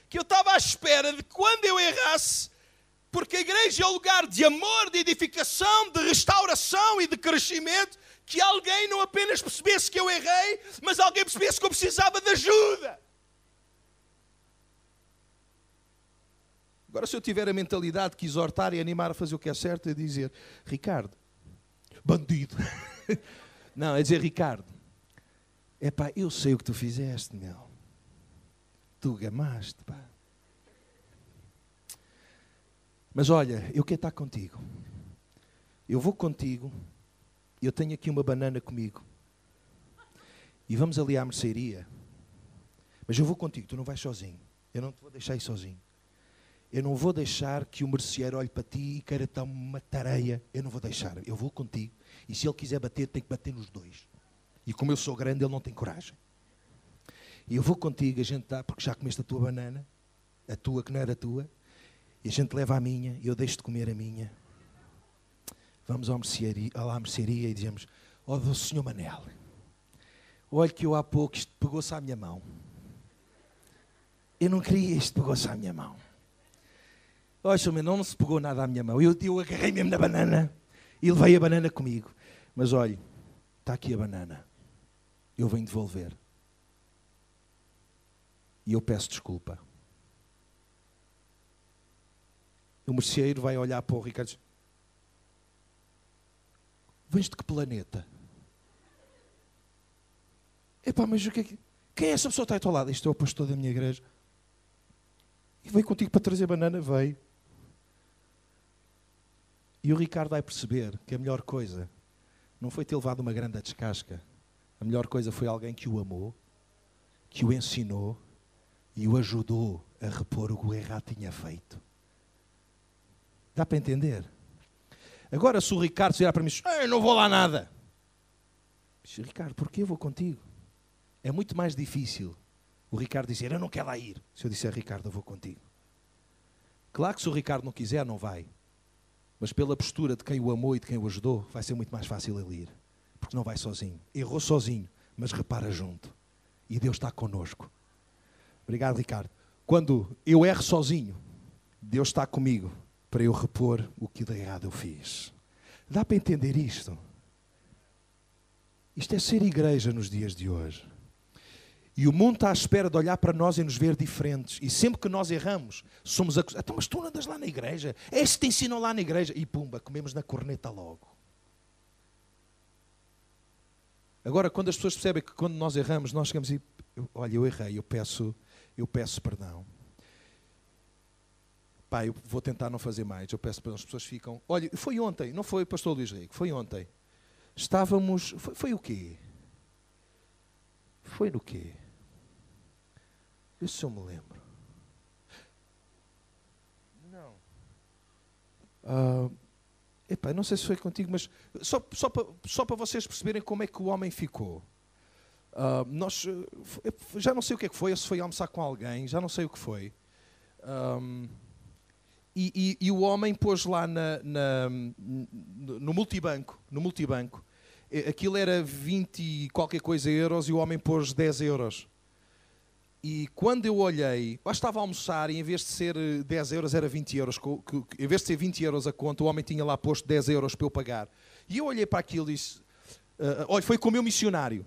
Que eu estava à espera de quando eu errasse, Porque a igreja é um lugar de amor, de edificação, de restauração e de crescimento, que alguém não apenas percebesse que eu errei, mas alguém percebesse que eu precisava de ajuda. Agora, se eu tiver a mentalidade de exortar e animar a fazer o que é certo, é dizer, Ricardo, bandido. Não, é dizer, Ricardo, epá, eu sei o que tu fizeste, meu. Tu gamaste, pá. Mas olha, eu quero estar contigo. Eu vou contigo. Eu tenho aqui uma banana comigo. E vamos ali à mercearia. Mas eu vou contigo, tu não vais sozinho. Eu não te vou deixar ir sozinho. Eu não vou deixar que o merceeiro olhe para ti e queira dar uma tareia. Eu não vou deixar. Eu vou contigo. E se ele quiser bater, tem que bater nos dois. E como eu sou grande, ele não tem coragem. E eu vou contigo, a gente dá, porque já comeste a tua banana, a tua que não era tua, e a gente leva a minha, e eu deixo de comer a minha. Vamos à mercearia e dizemos, ó do Senhor Manel, olha que eu há pouco isto pegou-se à minha mão. Eu não queria, isto pegou-se à minha mão. Olha, Senhor Manel, não se pegou nada à minha mão. Eu agarrei mesmo na banana e levei a banana comigo. Mas olha, está aqui a banana. Eu venho devolver. E eu peço desculpa. O merceeiro vai olhar para o Ricardo e diz, vens de que planeta? Epá, mas o que é que... Quem é essa pessoa que está ao teu lado? Este é o pastor da minha igreja. E veio contigo para trazer banana? Veio. E o Ricardo vai perceber que a melhor coisa não foi ter levado uma grande descasca. A melhor coisa foi alguém que o amou, que o ensinou e o ajudou a repor o que o errado tinha feito. Dá para entender? Agora, se o Ricardo virar para mim e diz, eu não vou lá nada. Diz, Ricardo, porquê eu vou contigo? É muito mais difícil o Ricardo dizer, eu não quero lá ir. Se eu disser, Ricardo, eu vou contigo. Claro que se o Ricardo não quiser, não vai. Mas pela postura de quem o amou e de quem o ajudou, vai ser muito mais fácil ele ir. Porque não vai sozinho. Errou sozinho, mas repara junto. E Deus está connosco. Obrigado, Ricardo. Quando eu erro sozinho, Deus está comigo para eu repor o que de errado eu fiz. Dá para entender isto? Isto é ser igreja nos dias de hoje. E o mundo está à espera de olhar para nós e nos ver diferentes. E sempre que nós erramos, somos acusados. Então, mas tu não andas lá na igreja? É isso que te ensinam lá na igreja. E pumba, comemos na corneta logo. Agora, quando as pessoas percebem que quando nós erramos, nós chegamos e... Olha, eu errei, eu peço perdão. Pá, eu vou tentar não fazer mais. Eu peço perdão, as pessoas ficam... Olha, foi ontem, não foi pastor Luís Rico, foi ontem. Estávamos... Foi o quê? Foi no quê? Isso se eu me lembro. Não. Epá, não sei se foi contigo, mas só para vocês perceberem como é que o homem ficou. Já não sei o que é que foi, se foi almoçar com alguém, já não sei o que foi. E o homem pôs lá no multibanco, aquilo era 20 e qualquer coisa euros e o homem pôs 10 euros. E quando eu olhei, lá estava a almoçar e em vez de ser 10 euros era 20 euros. Em vez de ser 20 euros a conta, o homem tinha lá posto 10 euros para eu pagar. E eu olhei para aquilo e disse, olha, foi com o meu missionário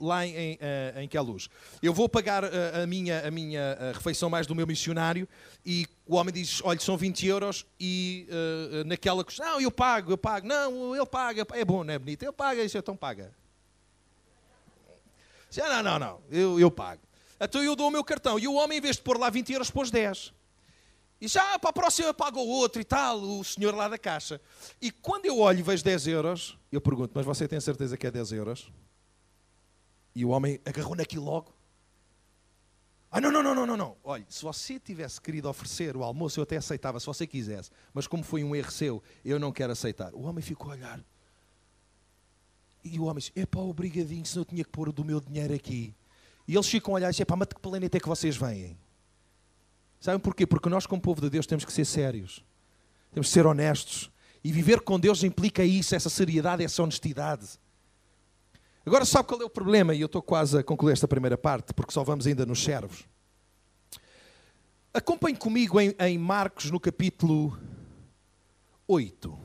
lá em Queluz. Eu vou pagar a minha refeição mais do meu missionário e o homem diz, olha, são 20 euros e naquela questão, não, eu pago. Não, ele paga, é bom, não é bonito? Ele paga, isso então paga. Não, eu pago. Então eu dou o meu cartão. E o homem, em vez de pôr lá 20 euros, pôs 10. E já para a próxima paga o outro e tal, o senhor lá da caixa. E quando eu olho e vejo 10 euros, eu pergunto, mas você tem certeza que é 10 euros? E o homem agarrou naquilo logo. Não. Olha, se você tivesse querido oferecer o almoço, eu até aceitava, se você quisesse. Mas como foi um erro seu, eu não quero aceitar. O homem ficou a olhar. E o homem disse, epá, obrigadinho, senão eu tinha que pôr do meu dinheiro aqui. E eles ficam a olhar e dizem, epá, mas de que planeta é que vocês vêm? Sabem porquê? Porque nós, como povo de Deus, temos que ser sérios. Temos que ser honestos. E viver com Deus implica isso, essa seriedade, essa honestidade. Agora, sabe qual é o problema? E eu estou quase a concluir esta primeira parte, porque só vamos ainda nos servos. Acompanhe comigo em Marcos, no capítulo 8.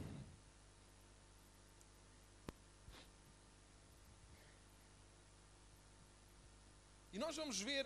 E nós vamos ver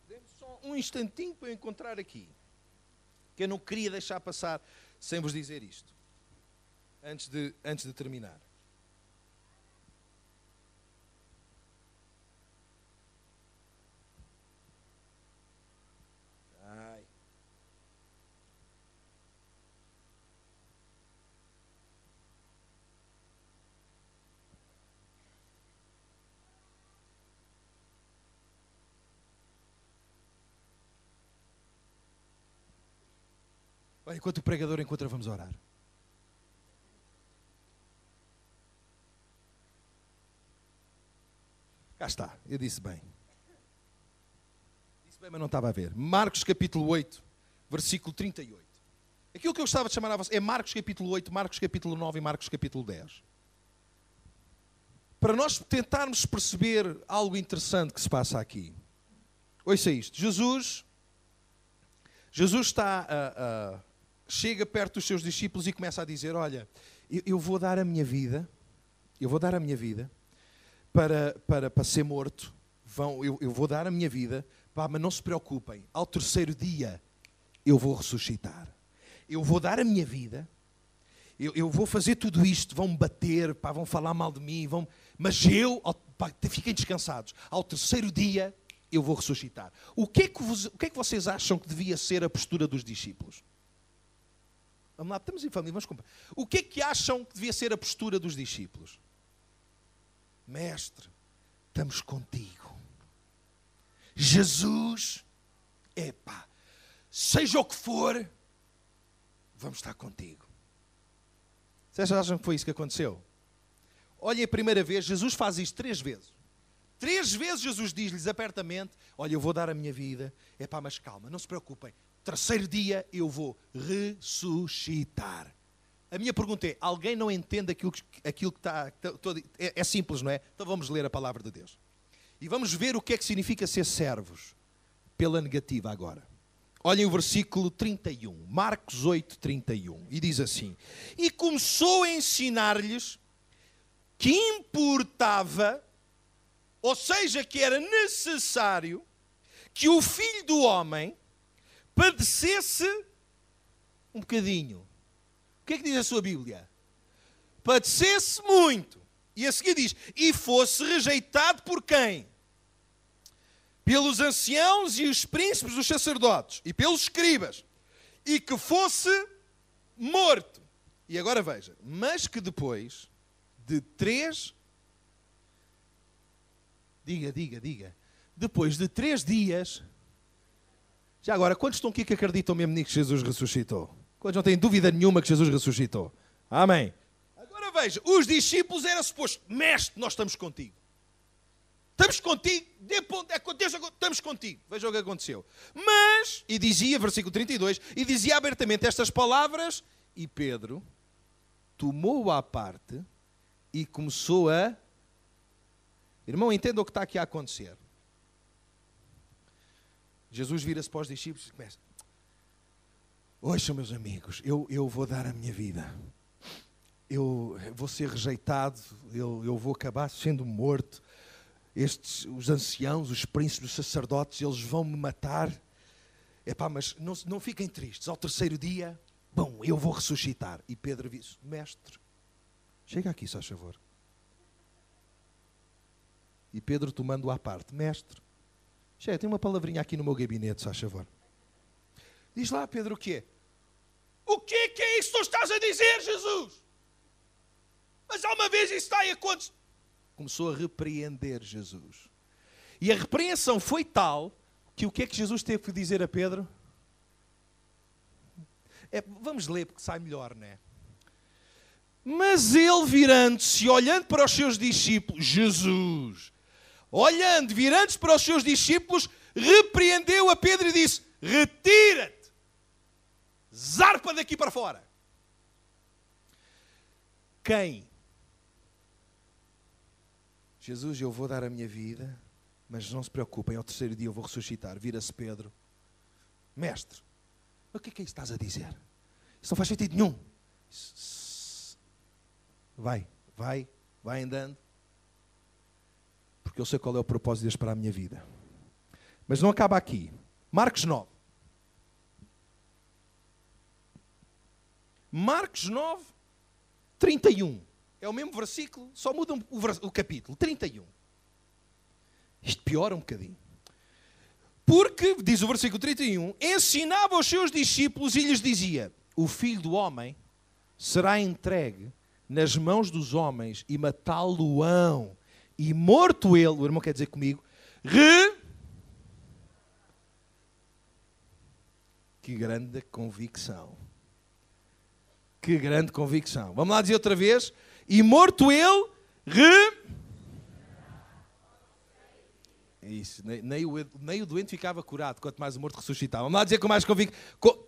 Dê-me só um instantinho para eu encontrar aqui, que eu não queria deixar passar sem vos dizer isto, antes de terminar. Ai. Olha, enquanto o pregador encontra, vamos orar. Cá está, eu disse bem. Disse bem, mas não estava a ver. Marcos capítulo 8, versículo 38. Aquilo que eu gostava de chamar a vocês é Marcos capítulo 8, Marcos capítulo 9 e Marcos capítulo 10. Para nós tentarmos perceber algo interessante que se passa aqui. Ouça isto. Jesus chega perto dos seus discípulos e começa a dizer: olha, eu vou dar a minha vida, para ser morto. Eu vou dar a minha vida, mas não se preocupem, ao terceiro dia eu vou ressuscitar. Eu vou dar a minha vida, eu vou fazer tudo isto, vão me bater, vão falar mal de mim, mas fiquem descansados, ao terceiro dia eu vou ressuscitar. O que é que vocês acham que devia ser a postura dos discípulos? Vamos lá, estamos em família, vamos comprar. O que é que acham que devia ser a postura dos discípulos? Mestre, estamos contigo. Jesus, seja o que for, vamos estar contigo. Vocês acham que foi isso que aconteceu? Olhem, a primeira vez, Jesus faz isto 3 vezes. 3 vezes Jesus diz-lhes apertamente: olha, eu vou dar a minha vida, mas calma, não se preocupem. Terceiro dia eu vou ressuscitar. A minha pergunta é: alguém não entende aquilo que está... É simples, não é? Então vamos ler a palavra de Deus. E vamos ver o que é que significa ser servos, pela negativa agora. Olhem o versículo 31, Marcos 8, 31. E diz assim: e começou a ensinar-lhes que importava, ou seja, que era necessário, que o Filho do Homem padecesse um bocadinho. O que é que diz a sua Bíblia? Padecesse muito. E a seguir diz: e fosse rejeitado por quem? Pelos anciãos e os príncipes dos sacerdotes e pelos escribas. E que fosse morto. E agora veja: mas que depois de 3... Diga. Depois de 3 dias... Já agora, quantos estão aqui que acreditam mesmo nisso que Jesus ressuscitou? Quantos não têm dúvida nenhuma que Jesus ressuscitou? Amém. Agora veja, os discípulos eram suposto: mestre, nós estamos contigo. Estamos contigo, estamos contigo. Veja o que aconteceu. Mas, e dizia, versículo 32, e dizia abertamente estas palavras, e Pedro tomou-o à parte e começou a... Irmão, entenda o que está aqui a acontecer. Jesus vira-se para os discípulos e começa: ouçam, meus amigos, eu vou dar a minha vida. Eu vou ser rejeitado, eu vou acabar sendo morto. Os anciãos, os príncipes, os sacerdotes, eles vão me matar. Mas não fiquem tristes. Ao terceiro dia, eu vou ressuscitar. E Pedro disse: mestre, chega aqui, só favor. E Pedro, tomando-o à parte: mestre, tem uma palavrinha aqui no meu gabinete, só favor. Diz lá, Pedro, o quê? O que é isso que tu estás a dizer, Jesus? Mas há uma vez isso está a acontecer. Começou a repreender Jesus. E a repreensão foi tal que o que é que Jesus teve que dizer a Pedro? Vamos ler porque sai melhor, não é? Mas ele virando-se e olhando para os seus discípulos, Jesus, virando-se para os seus discípulos, repreendeu a Pedro e disse: retira-te, zarpa daqui para fora. Quem? Jesus, eu vou dar a minha vida, mas não se preocupem, ao terceiro dia eu vou ressuscitar. Vira-se Pedro: mestre, o que é isso que estás a dizer? Isso não faz sentido nenhum. Vai andando, porque eu sei qual é o propósito de Deus para a minha vida. Mas não acaba aqui. Marcos 9. Marcos 9, 31. É o mesmo versículo, só muda o capítulo. 31. Isto piora um bocadinho. Porque, diz o versículo 31, ensinava aos seus discípulos e lhes dizia: o Filho do Homem será entregue nas mãos dos homens e matá-lo-ão. E morto ele, o irmão quer dizer comigo, que grande convicção. Que grande convicção. Vamos lá dizer outra vez. E morto ele, Isso, nem o doente ficava curado, quanto mais o morto ressuscitava. Vamos lá dizer com mais convicção.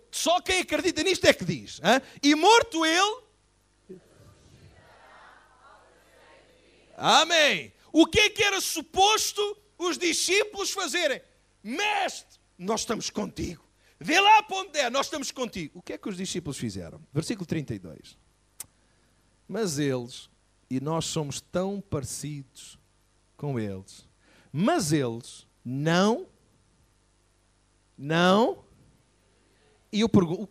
Só quem acredita nisto é que diz. Hein? E morto ele... Amém. O que é que era suposto os discípulos fazerem? Mestre, nós estamos contigo. Vê lá para onde der, nós estamos contigo. O que é que os discípulos fizeram? Versículo 32. Mas eles, e nós somos tão parecidos com eles, mas eles não. E eu pergunto,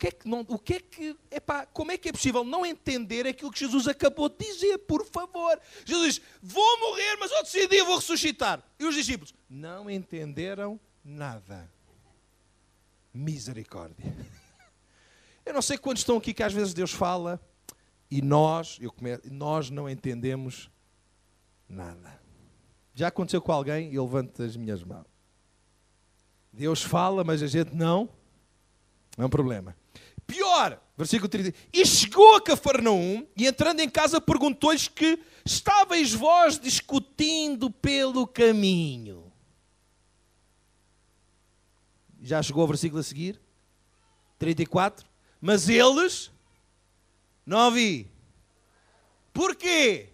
como é que é possível não entender aquilo que Jesus acabou de dizer, por favor? Jesus diz: vou morrer, mas ao terceiro dia vou ressuscitar. E os discípulos não entenderam nada. Misericórdia. Eu não sei quantos estão aqui que às vezes Deus fala e nós não entendemos nada. Já aconteceu com alguém? Eu levanto as minhas mãos. Deus fala, mas a gente não é um problema. Pior, versículo 30. E chegou a Cafarnaum e entrando em casa perguntou-lhes que estáveis vós discutindo pelo caminho. Já chegou ao versículo a seguir? 34. Mas eles não ouvi. Porquê?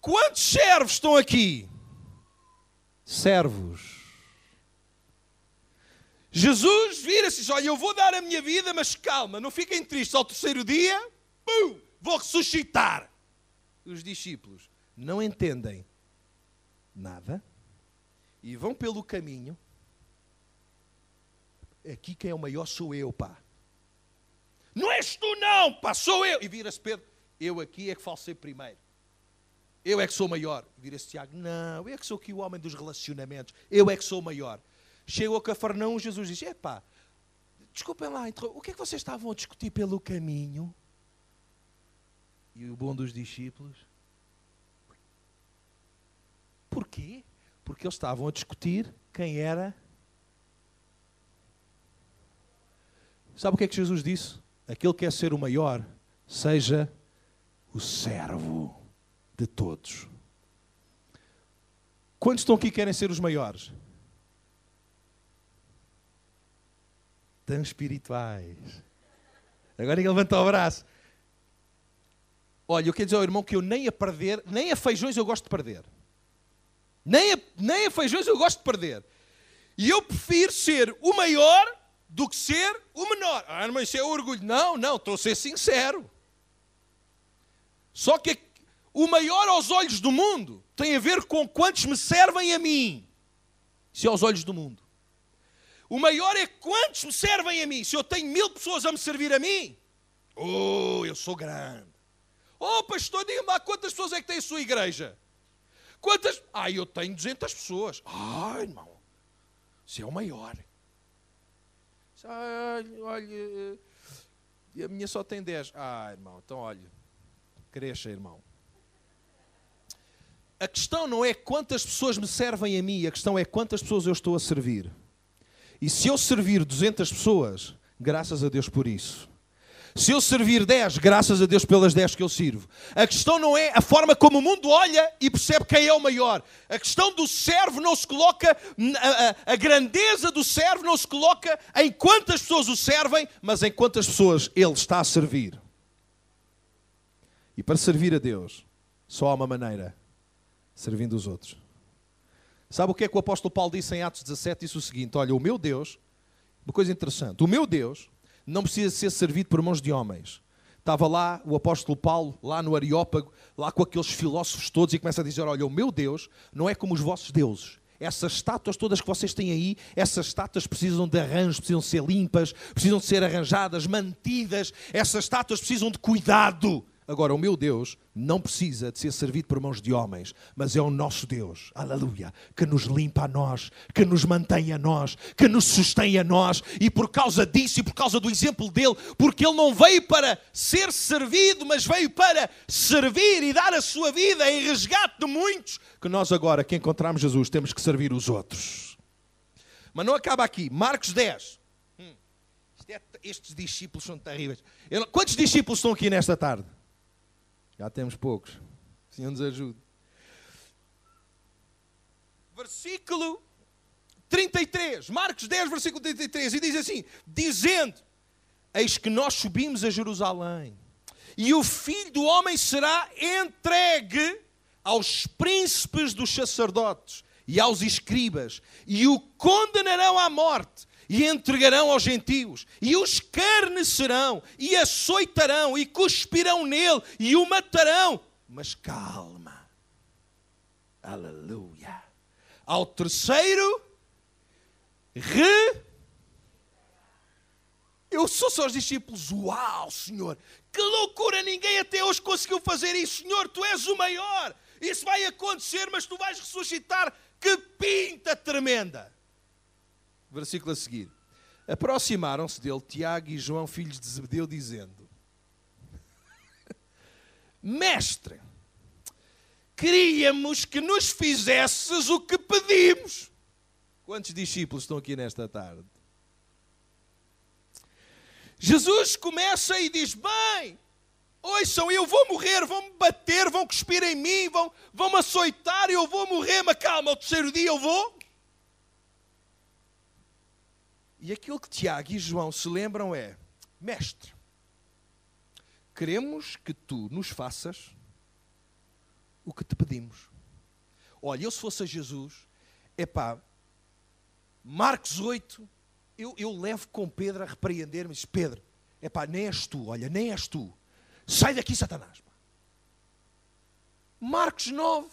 Quantos servos estão aqui? Servos. Jesus vira-se e diz: olha, eu vou dar a minha vida, mas calma, não fiquem tristes. Ao terceiro dia, vou ressuscitar. Os discípulos não entendem nada e vão pelo caminho. Aqui quem é o maior sou eu, pá. Não és tu não, pá, sou eu. E vira-se Pedro: eu aqui é que falsei primeiro. Eu é que sou maior. Vira-se Tiago: não, eu é que sou aqui o homem dos relacionamentos. Eu é que sou maior. Chegou a Cafarnaum, Jesus diz: epá, desculpem lá, o que é que vocês estavam a discutir pelo caminho? E o bom dos discípulos: porquê? Porque eles estavam a discutir quem era. Sabe o que é que Jesus disse? Aquele que quer ser o maior, seja o servo de todos. Quantos estão aqui que querem ser os maiores? Tão espirituais. Agora ele levanta o braço. Olha, eu quero dizer ao irmão que eu nem a perder, nem a feijões eu gosto de perder. Nem a feijões eu gosto de perder. E eu prefiro ser o maior do que ser o menor. Ah, irmão, isso é orgulho. Não, estou a ser sincero. Só que o maior aos olhos do mundo tem a ver com quantos me servem a mim. Isso é aos olhos do mundo. O maior é quantos me servem a mim. Se eu tenho 1000 pessoas a me servir a mim, eu sou grande. Pastor, diga-me lá, quantas pessoas é que tem a sua igreja? Quantas? Eu tenho 200 pessoas. Irmão, você é o maior. Olha, a minha só tem 10. Irmão, então olha, cresça, irmão. A questão não é quantas pessoas me servem a mim, a questão é quantas pessoas eu estou a servir. E se eu servir 200 pessoas, graças a Deus por isso. Se eu servir 10, graças a Deus pelas 10 que eu sirvo. A questão não é a forma como o mundo olha e percebe quem é o maior. A questão do servo não se coloca, a grandeza do servo não se coloca em quantas pessoas o servem, mas em quantas pessoas ele está a servir. E para servir a Deus, só há uma maneira, servindo os outros. Sabe o que é que o apóstolo Paulo disse em Atos 17? Disse o seguinte, olha, o meu Deus, uma coisa interessante, o meu Deus não precisa ser servido por mãos de homens. Estava lá o apóstolo Paulo, lá no Areópago, lá com aqueles filósofos todos e começa a dizer, olha, o meu Deus não é como os vossos deuses. Essas estátuas todas que vocês têm aí, essas estátuas precisam de arranjos, precisam ser limpas, precisam de ser arranjadas, mantidas. Essas estátuas precisam de cuidado. Agora, o meu Deus não precisa de ser servido por mãos de homens, mas é o nosso Deus, aleluia, que nos limpa a nós, que nos mantém a nós, que nos sustém a nós. E por causa disso e por causa do exemplo dele, porque ele não veio para ser servido, mas veio para servir e dar a sua vida em resgate de muitos, que nós agora, que encontramos Jesus, temos que servir os outros. Mas não acaba aqui. Marcos 10. Estes discípulos são terríveis. Quantos discípulos estão aqui nesta tarde? Já temos poucos. O Senhor nos ajude. Versículo 33. Marcos 10, versículo 33. E diz assim, dizendo, eis que nós subimos a Jerusalém, e o Filho do Homem será entregue aos príncipes dos sacerdotes e aos escribas, e o condenarão à morte, e entregarão aos gentios, e os escarnecerão, e açoitarão, e cuspirão nele, e o matarão. Mas calma. Aleluia. Ao terceiro, Eu sou só os discípulos. Uau, Senhor, que loucura, ninguém até hoje conseguiu fazer isso. Senhor, Tu és o maior. Isso vai acontecer, mas Tu vais ressuscitar. Que pinta tremenda. Versículo a seguir. Aproximaram-se dele Tiago e João, filhos de Zebedeu, dizendo: Mestre, queríamos que nos fizesses o que pedimos. Quantos discípulos estão aqui nesta tarde? Jesus começa e diz: bem, ouçam, eu vou morrer, vão-me bater, vão cuspir em mim, vão-me açoitar, eu vou morrer, mas calma, ao terceiro dia eu vou. E aquilo que Tiago e João se lembram é: Mestre, queremos que tu nos faças o que te pedimos. Olha, eu se fosse a Jesus, Marcos 8, eu levo com Pedro a repreender-me, diz: Pedro, nem és tu, olha, nem és tu. Sai daqui, Satanás. Marcos 9,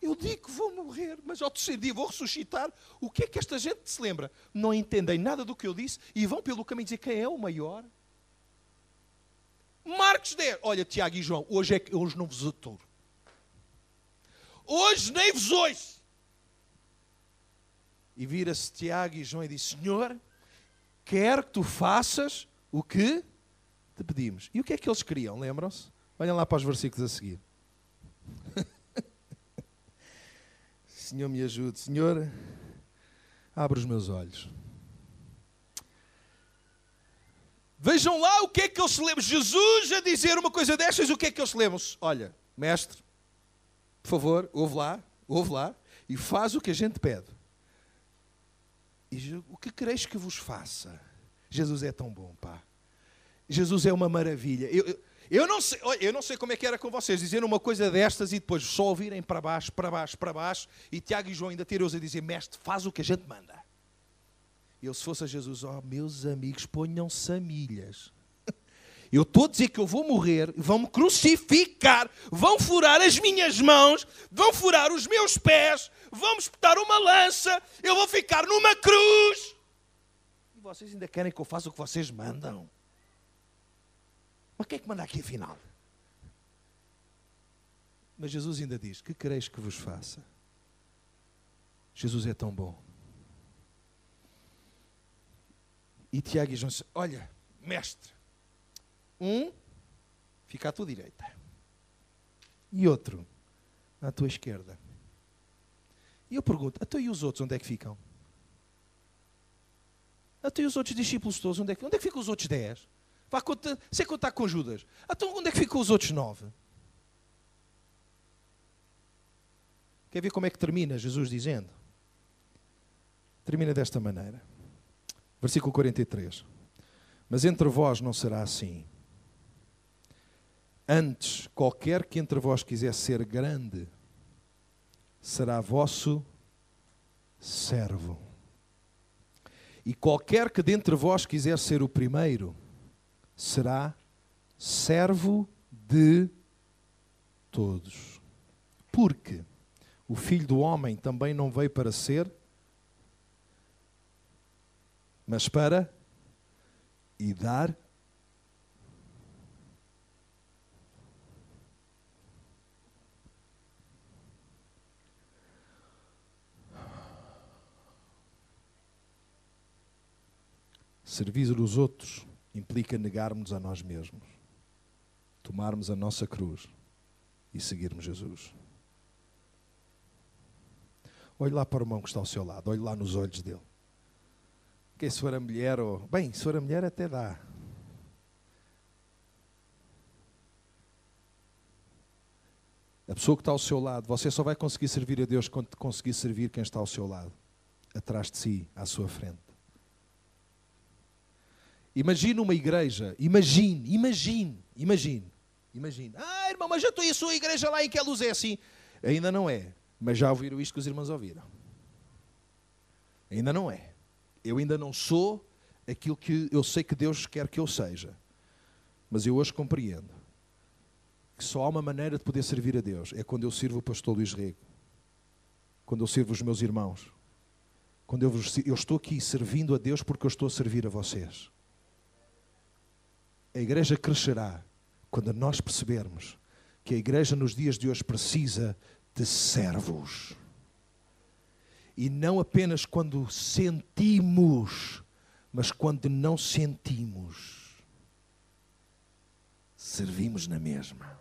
eu digo que vou morrer, mas ao terceiro dia vou ressuscitar. O que é que esta gente se lembra? Não entendem nada do que eu disse e vão pelo caminho dizer quem é o maior. Marcos 10, olha, Tiago e João, hoje não vos aturo. Hoje nem vos ouço. E vira-se Tiago e João e diz: Senhor, quero que tu faças o que te pedimos. E o que é que eles queriam? Lembram-se? Olhem lá para os versículos a seguir. Senhor, me ajude. Senhor, abre os meus olhos. Vejam lá o que é que eles se lembram. Jesus a dizer uma coisa destas, o que é que eles se lembram? Olha, mestre, por favor, ouve lá e faz o que a gente pede. E o que quereis que vos faça? Jesus é tão bom, pá. Jesus é uma maravilha. Eu não sei como é que era com vocês, dizer uma coisa destas e depois só ouvirem para baixo, e Tiago e João ainda terem a dizer: Mestre, faz o que a gente manda. Eu, se fosse a Jesus, meus amigos, ponham-se a milhas. Eu estou a dizer que eu vou morrer, vão-me crucificar, vão furar as minhas mãos, vão furar os meus pés, vão-me espetar uma lança, eu vou ficar numa cruz. E vocês ainda querem que eu faça o que vocês mandam? Mas quem é que manda aqui afinal? Mas Jesus ainda diz: que quereis que vos faça? Jesus é tão bom. E Tiago e João dizem: olha, mestre, fica à tua direita. E outro, à tua esquerda. E eu pergunto, então e os outros onde é que ficam? Então e os outros discípulos todos, onde é que ficam os outros 10? Sem contar com Judas. Então onde é que ficam os outros 9? Quer ver como é que termina Jesus dizendo? Termina desta maneira. Versículo 43. Mas entre vós não será assim. Antes, qualquer que entre vós quiser ser grande, será vosso servo. E qualquer que dentre vós quiser ser o primeiro, será servo de todos. Porque o Filho do Homem também não veio para ser, mas para e dar servir os outros implica negarmos a nós mesmos, tomarmos a nossa cruz e seguirmos Jesus. Olhe lá para o irmão que está ao seu lado, olhe lá nos olhos dele. Que se for a mulher ou... Bem, se for a mulher até dá. A pessoa que está ao seu lado, você só vai conseguir servir a Deus quando conseguir servir quem está ao seu lado, atrás de si, à sua frente. Imagine uma igreja, imagine. Ah, irmão, mas já estou em a sua igreja lá em que a luz é assim. Ainda não é, mas já ouviram isto que os irmãos ouviram. Ainda não é. Eu ainda não sou aquilo que eu sei que Deus quer que eu seja. Mas eu hoje compreendo que só há uma maneira de poder servir a Deus. É quando eu sirvo o pastor Luís Rego. Quando eu sirvo os meus irmãos. Quando eu estou aqui servindo a Deus porque eu estou a servir a vocês. A igreja crescerá quando nós percebermos que a igreja nos dias de hoje precisa de servos. E não apenas quando sentimos, mas quando não sentimos, servimos na mesma.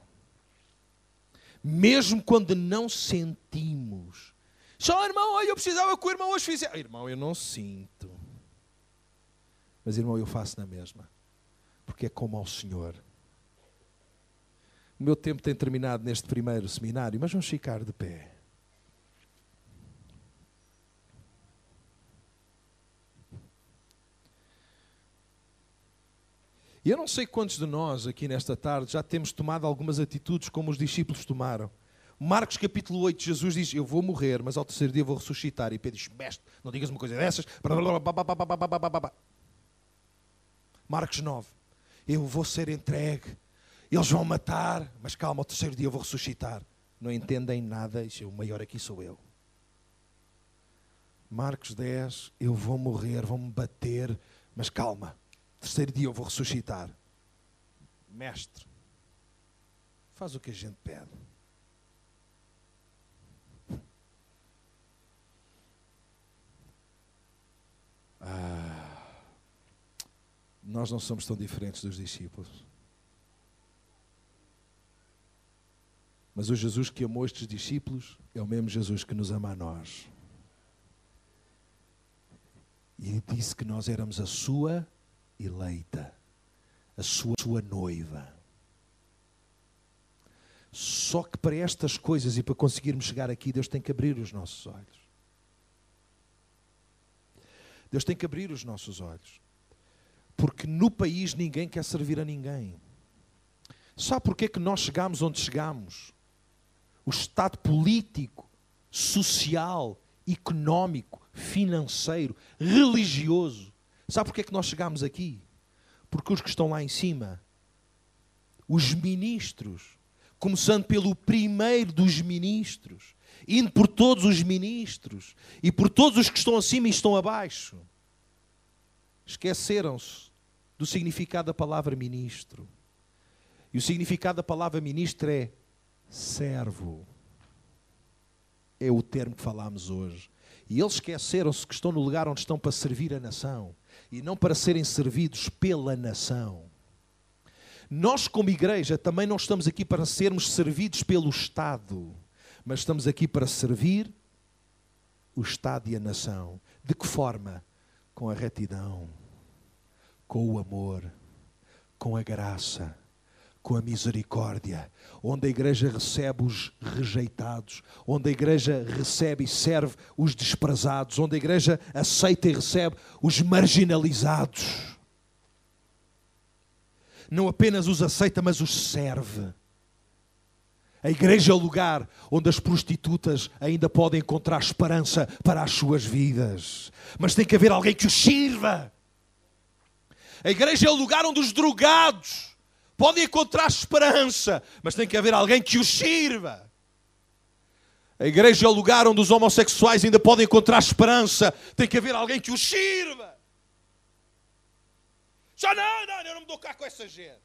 Mesmo quando não sentimos. Só, irmão, olha, eu precisava que o irmão hoje fizesse. Irmão, eu não sinto. Mas, irmão, eu faço na mesma. Porque é como ao Senhor. O meu tempo tem terminado neste primeiro seminário, mas vamos ficar de pé. E eu não sei quantos de nós aqui nesta tarde já temos tomado algumas atitudes como os discípulos tomaram. Marcos capítulo 8, Jesus diz, eu vou morrer, mas ao terceiro dia vou ressuscitar. E Pedro diz, mestre, não digas uma coisa dessas. Marcos 9, eu vou ser entregue, eles vão matar, mas calma, ao terceiro dia eu vou ressuscitar. Não entendem nada, o maior aqui sou eu. Marcos 10, eu vou morrer, vão-me bater, mas calma. Terceiro dia eu vou ressuscitar. Mestre, faz o que a gente pede. Nós não somos tão diferentes dos discípulos. Mas o Jesus que amou estes discípulos é o mesmo Jesus que nos ama a nós. E ele disse que nós éramos a sua eleita, a sua noiva. Só que para estas coisas e para conseguirmos chegar aqui, Deus tem que abrir os nossos olhos. Deus tem que abrir os nossos olhos. Porque no país ninguém quer servir a ninguém. Sabe porquê que nós chegamos onde chegamos? O estado político, social, económico, financeiro, religioso. Sabe porquê que nós chegamos aqui? Porque os que estão lá em cima, os ministros, começando pelo primeiro dos ministros, indo por todos os ministros e por todos os que estão acima e estão abaixo, esqueceram-se do significado da palavra ministro. E o significado da palavra ministro é servo. É o termo que falámos hoje. E eles esqueceram-se que estão no lugar onde estão para servir a nação e não para serem servidos pela nação. Nós, como igreja, também não estamos aqui para sermos servidos pelo Estado, mas estamos aqui para servir o Estado e a nação. De que forma? Com a retidão, com o amor, com a graça, com a misericórdia, onde a igreja recebe os rejeitados, onde a igreja recebe e serve os desprezados, onde a igreja aceita e recebe os marginalizados. Não apenas os aceita, mas os serve. A igreja é o lugar onde as prostitutas ainda podem encontrar esperança para as suas vidas. Mas tem que haver alguém que os sirva. A igreja é o lugar onde os drogados podem encontrar esperança, mas tem que haver alguém que os sirva. A igreja é o lugar onde os homossexuais ainda podem encontrar esperança. Tem que haver alguém que os sirva. Já não, eu não me dou cá com essa gente.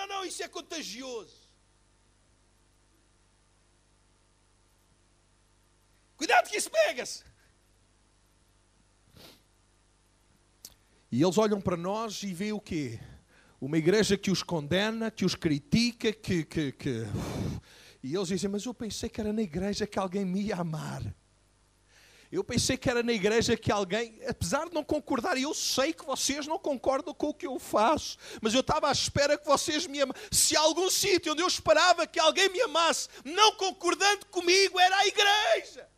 Não, isso é contagioso. Cuidado que isso pega-se. E eles olham para nós e veem o quê? Uma igreja que os condena, que os critica, E eles dizem, mas eu pensei que era na igreja que alguém me ia amar. Eu pensei que era na igreja que alguém, apesar de não concordar, eu sei que vocês não concordam com o que eu faço, mas eu estava à espera que vocês me amassem. Se há algum sítio onde eu esperava que alguém me amasse, não concordando comigo, era a igreja.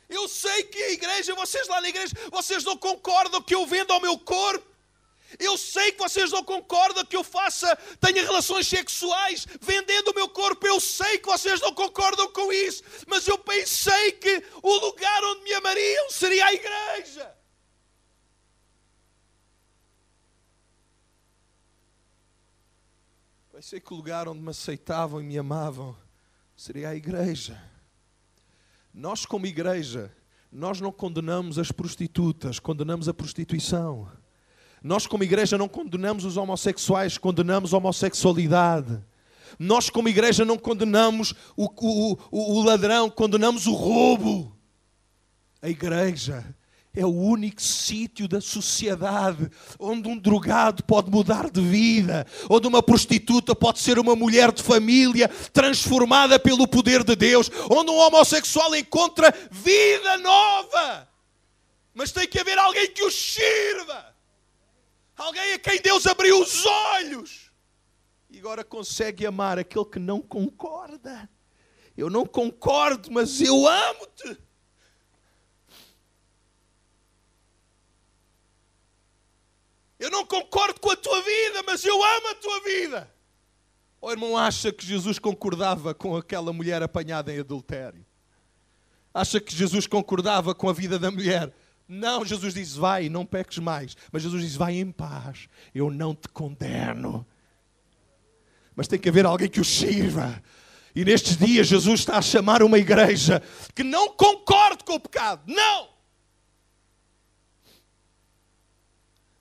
Eu sei que a igreja, vocês lá na igreja, vocês não concordam que eu venda o meu corpo. Eu sei que vocês não concordam que eu tenha relações sexuais vendendo o meu corpo. Eu sei que vocês não concordam com isso. Mas eu pensei que o lugar onde me amariam seria a igreja. Pensei que o lugar onde me aceitavam e me amavam seria a igreja. Nós, como igreja, nós não condenamos as prostitutas, condenamos a prostituição. Nós, como igreja, não condenamos os homossexuais, condenamos a homossexualidade. Nós, como igreja, não condenamos o ladrão, condenamos o roubo. A igreja é o único sítio da sociedade onde um drogado pode mudar de vida, onde uma prostituta pode ser uma mulher de família transformada pelo poder de Deus, onde um homossexual encontra vida nova. Mas tem que haver alguém que os sirva. Alguém a quem Deus abriu os olhos. E agora consegue amar aquele que não concorda. Eu não concordo, mas eu amo-te. Eu não concordo com a tua vida, mas eu amo a tua vida. O irmão acha que Jesus concordava com aquela mulher apanhada em adultério? Acha que Jesus concordava com a vida da mulher? Não, Jesus diz, vai, não peques mais. Mas Jesus diz, vai em paz, eu não te condeno. Mas tem que haver alguém que o sirva. E nestes dias Jesus está a chamar uma igreja que não concorde com o pecado. Não!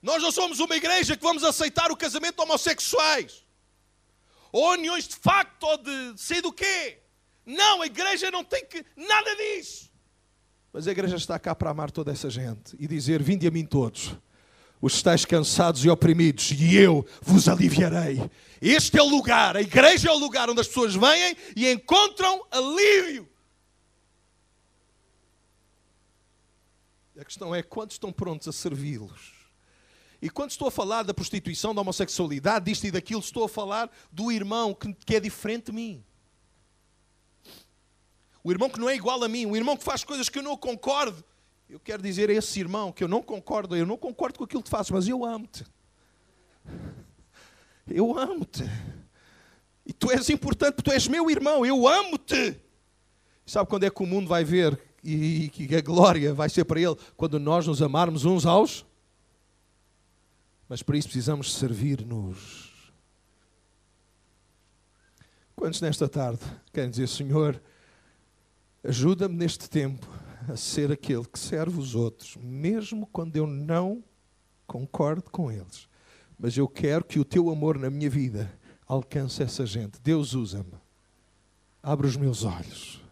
Nós não somos uma igreja que vamos aceitar o casamento de homossexuais. Ou uniões de facto, ou de sei do quê. Não, a igreja não tem que... nada disso. Mas a igreja está cá para amar toda essa gente e dizer, vinde a mim todos, os que estáis cansados e oprimidos, e eu vos aliviarei. Este é o lugar, a igreja é o lugar onde as pessoas vêm e encontram alívio. A questão é, quantos estão prontos a servi-los? E quando estou a falar da prostituição, da homossexualidade, disto e daquilo, estou a falar do irmão que é diferente de mim. O irmão que não é igual a mim, o irmão que faz coisas que eu não concordo. Eu quero dizer a esse irmão que eu não concordo com aquilo que fazes, mas eu amo-te. Eu amo-te. E tu és importante porque tu és meu irmão, eu amo-te. Sabe quando é que o mundo vai ver e que a glória vai ser para ele? Quando nós nos amarmos uns aos... Mas para isso precisamos servir-nos. Quantos nesta tarde querem dizer, Senhor, ajuda-me neste tempo a ser aquele que serve os outros, mesmo quando eu não concordo com eles. Mas eu quero que o teu amor na minha vida alcance essa gente. Deus usa-me. Abre os meus olhos.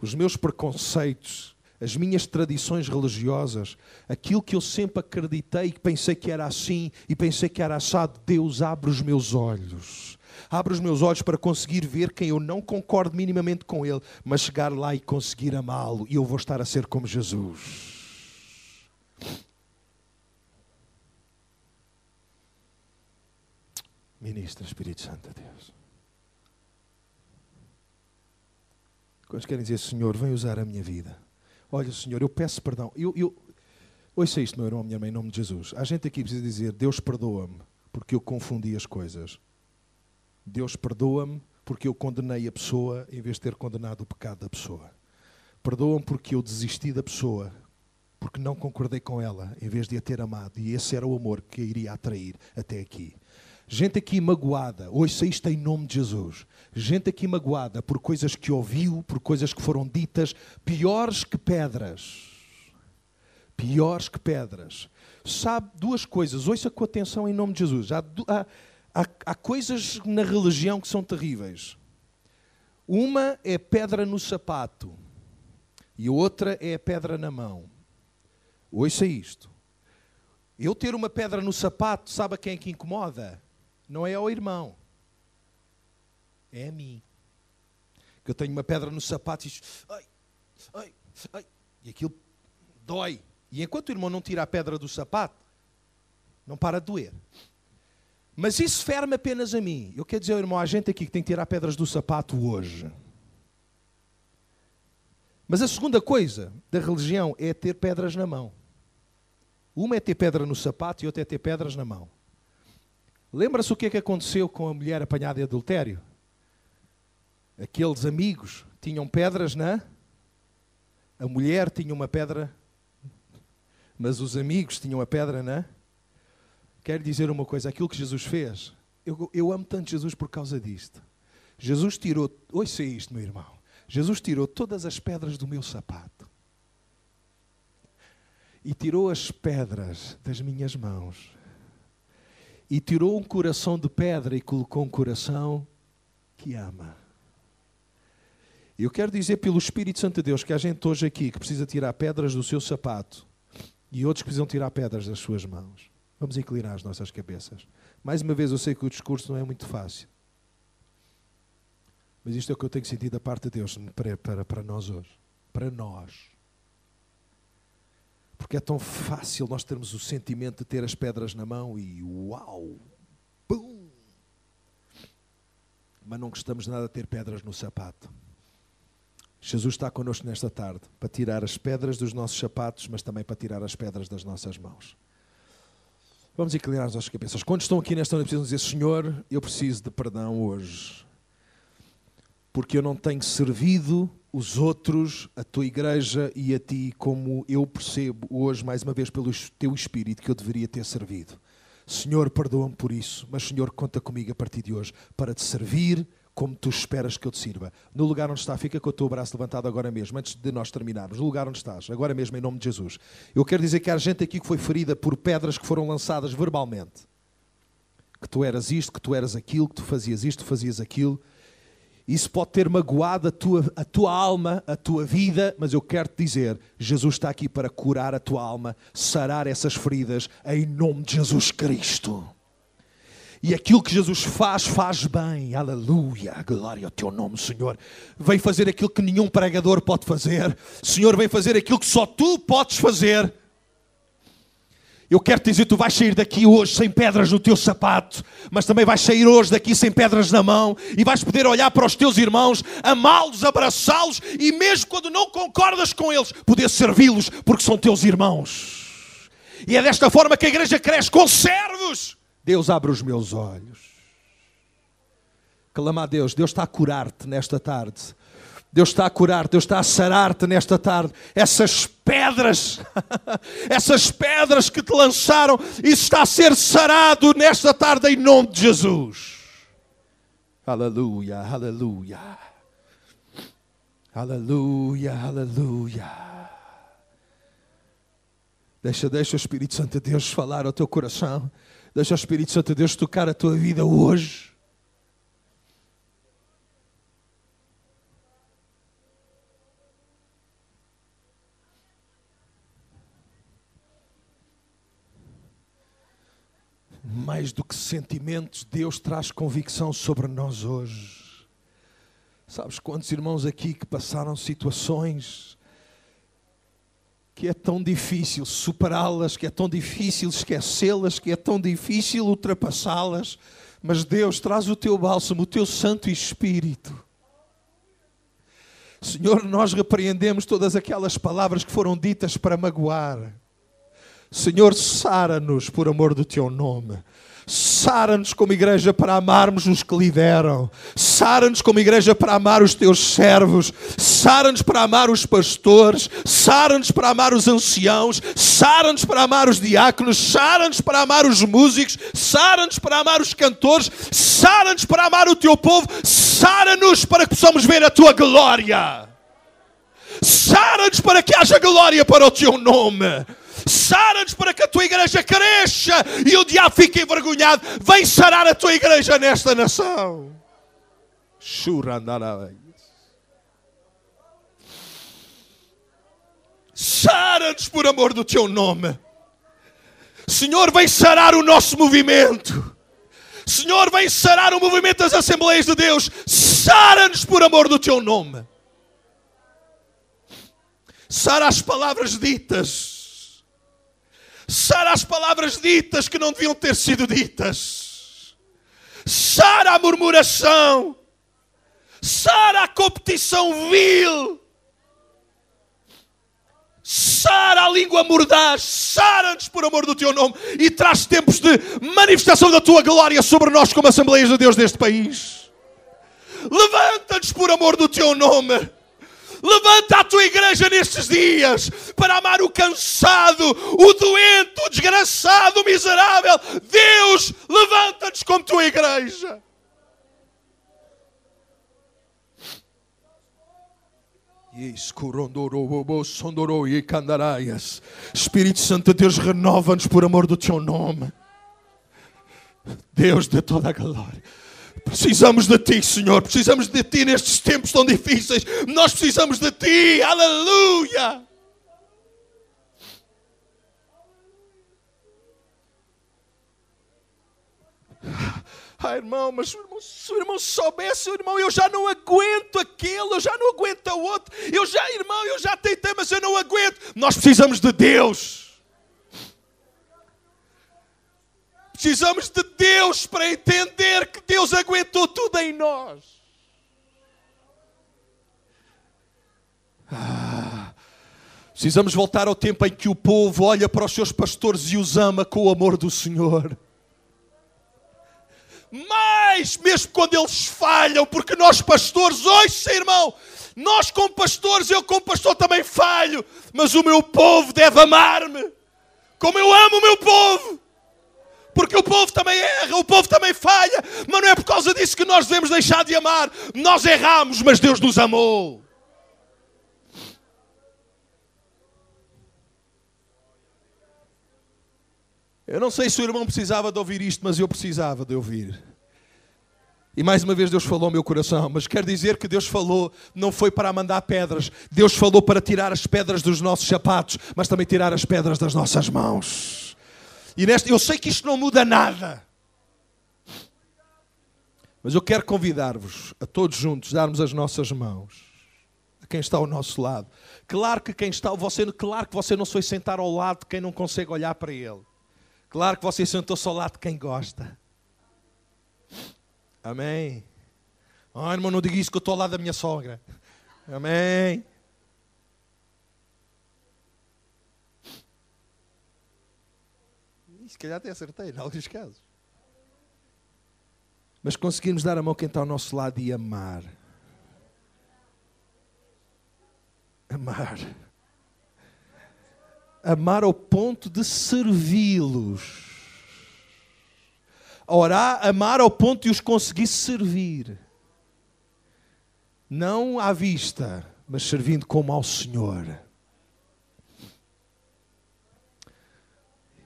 Os meus preconceitos, as minhas tradições religiosas, aquilo que eu sempre acreditei, que pensei que era assim e pensei que era assado, Deus abre os meus olhos. Abre os meus olhos para conseguir ver quem eu não concordo minimamente com Ele, mas chegar lá e conseguir amá-lo, e eu vou estar a ser como Jesus. Ministra, Espírito Santo de Deus. Quando querem dizer, Senhor, vem usar a minha vida. Olha, Senhor, eu peço perdão. Ouça isto, meu irmão, minha irmã, em nome de Jesus. Há gente aqui que precisa dizer, Deus perdoa-me porque eu confundi as coisas. Deus perdoa-me porque eu condenei a pessoa em vez de ter condenado o pecado da pessoa. Perdoa-me porque eu desisti da pessoa, porque não concordei com ela, em vez de a ter amado. E esse era o amor que a iria atrair até aqui. Gente aqui magoada, ouça isto em nome de Jesus. Gente aqui magoada por coisas que ouviu, por coisas que foram ditas, piores que pedras. Piores que pedras. Sabe duas coisas, ouça com atenção em nome de Jesus. Há coisas na religião que são terríveis. Uma é pedra no sapato e a outra é a pedra na mão. Ouça isto. Eu ter uma pedra no sapato, sabe a quem é que incomoda? Não é ao irmão. É a mim. Que eu tenho uma pedra no sapato e diz, ai, e aquilo dói. E enquanto o irmão não tira a pedra do sapato, não para de doer. Mas isso fere-me apenas a mim. Eu quero dizer ao irmão, há gente aqui que tem que tirar pedras do sapato hoje. Mas a segunda coisa da religião é ter pedras na mão. Uma é ter pedra no sapato e outra é ter pedras na mão. Lembra-se o que é que aconteceu com a mulher apanhada em adultério? Aqueles amigos tinham pedras na... A mulher tinha uma pedra, mas os amigos tinham a pedra na... Quero dizer uma coisa, aquilo que Jesus fez, eu amo tanto Jesus por causa disto. Jesus tirou, ouça isto, meu irmão, Jesus tirou todas as pedras do meu sapato e tirou as pedras das minhas mãos e tirou um coração de pedra e colocou um coração que ama. Eu quero dizer pelo Espírito Santo de Deus que há gente hoje aqui que precisa tirar pedras do seu sapato e outros que precisam tirar pedras das suas mãos. Vamos inclinar as nossas cabeças. Mais uma vez, eu sei que o discurso não é muito fácil. Mas isto é o que eu tenho sentido da parte de Deus para nós hoje. Para nós. Porque é tão fácil nós termos o sentimento de ter as pedras na mão e uau! Bum! Mas não gostamos nada de ter pedras no sapato. Jesus está connosco nesta tarde para tirar as pedras dos nossos sapatos, mas também para tirar as pedras das nossas mãos. Vamos inclinar as nossas cabeças. Quando estão aqui nesta noite, precisam dizer, Senhor, eu preciso de perdão hoje. Porque eu não tenho servido os outros, a tua igreja e a ti, como eu percebo hoje, mais uma vez, pelo teu Espírito, que eu deveria ter servido. Senhor, perdoa-me por isso, mas Senhor, conta comigo a partir de hoje para te servir como tu esperas que eu te sirva. No lugar onde está, fica com o teu braço levantado agora mesmo, antes de nós terminarmos. No lugar onde estás, agora mesmo, em nome de Jesus. Eu quero dizer que há gente aqui que foi ferida por pedras que foram lançadas verbalmente. Que tu eras isto, que tu eras aquilo, que tu fazias isto, tu fazias aquilo. Isso pode ter magoado a tua alma, a tua vida, mas eu quero te dizer, Jesus está aqui para curar a tua alma, sarar essas feridas, em nome de Jesus Cristo. E aquilo que Jesus faz bem. Aleluia. Glória ao teu nome, Senhor. Vem fazer aquilo que nenhum pregador pode fazer. Senhor, vem fazer aquilo que só tu podes fazer. Eu quero te dizer, tu vais sair daqui hoje sem pedras no teu sapato, mas também vais sair hoje daqui sem pedras na mão e vais poder olhar para os teus irmãos, amá-los, abraçá-los e mesmo quando não concordas com eles, poder servi-los porque são teus irmãos. E é desta forma que a igreja cresce, com servos. Deus abre os meus olhos. Clama a Deus. Deus está a curar-te nesta tarde. Deus está a curar-te, Deus está a sarar-te nesta tarde. Essas pedras, essas pedras que te lançaram, isso está a ser sarado nesta tarde em nome de Jesus. Aleluia, aleluia. Aleluia, aleluia. Deixa o Espírito Santo de Deus falar ao teu coração. Deixa o Espírito Santo de Deus tocar a tua vida hoje. Mais do que sentimentos, Deus traz convicção sobre nós hoje. Sabes quantos irmãos aqui que passaram situações que é tão difícil superá-las, que é tão difícil esquecê-las, que é tão difícil ultrapassá-las, mas Deus traz o teu bálsamo, o teu Santo Espírito. Senhor, nós repreendemos todas aquelas palavras que foram ditas para magoar. Senhor, sara-nos por amor do teu nome. Sara-nos como igreja para amarmos os que lideram. Sara-nos como igreja para amar os teus servos. Sara-nos para amar os pastores. Sara-nos para amar os anciãos. Sara-nos para amar os diáconos. Sara-nos para amar os músicos. Sara-nos para amar os cantores. Sara-nos para amar o teu povo. Sara-nos para que possamos ver a tua glória. Sara-nos para que haja glória para o teu nome. Sara-nos para que a tua igreja cresça e o diabo fique envergonhado. Vem sarar a tua igreja nesta nação. Sara-nos por amor do teu nome. Senhor, vem sarar o nosso movimento. Senhor, vem sarar o movimento das Assembleias de Deus. Sara-nos por amor do teu nome. Sara as palavras ditas. Sara as palavras ditas que não deviam ter sido ditas. Sara a murmuração. Sara a competição vil. Sara a língua mordaz. Sara-nos por amor do teu nome. E traz tempos de manifestação da tua glória sobre nós como Assembleias de Deus deste país. Levanta-nos por amor do teu nome. Levanta a tua igreja nestes dias para amar o cansado, o doente, o desgraçado, o miserável. Deus, levanta-nos como tua igreja. Espírito Santo de Deus, renova-nos por amor do teu nome. Deus de toda a glória. Precisamos de Ti, Senhor. Precisamos de Ti nestes tempos tão difíceis. Nós precisamos de Ti. Aleluia! Irmão, mas se o irmão soubesse, irmão, eu já não aguento aquele, eu já não aguento o outro. Eu já tentei, mas eu não aguento. Nós precisamos de Deus. Precisamos de Deus para entender que Deus aguentou tudo em nós. Precisamos voltar ao tempo em que o povo olha para os seus pastores e os ama com o amor do Senhor. Mas, mesmo quando eles falham, porque nós pastores, ouça, irmão, nós como pastores, eu como pastor também falho, mas o meu povo deve amar-me, como eu amo o meu povo. Porque o povo também erra, o povo também falha. Mas não é por causa disso que nós devemos deixar de amar. Nós erramos, mas Deus nos amou. Eu não sei se o irmão precisava de ouvir isto, mas eu precisava de ouvir. E mais uma vez Deus falou ao meu coração. Mas quer dizer que Deus falou, não foi para mandar pedras. Deus falou para tirar as pedras dos nossos sapatos, mas também tirar as pedras das nossas mãos. E eu sei que isto não muda nada. Mas eu quero convidar-vos a todos juntos darmos as nossas mãos a quem está ao nosso lado. Claro que claro que você não se foi sentar ao lado de quem não consegue olhar para ele. Claro que você sentou-se ao lado de quem gosta. Amém. Oh, irmão, não diga isso que eu estou ao lado da minha sogra. Amém. Se calhar até acertei, em alguns casos. Mas conseguimos dar a mão a quem está ao nosso lado e amar. Amar. Amar ao ponto de servi-los. Orar, amar ao ponto de os conseguir servir. Não à vista, mas servindo como ao Senhor.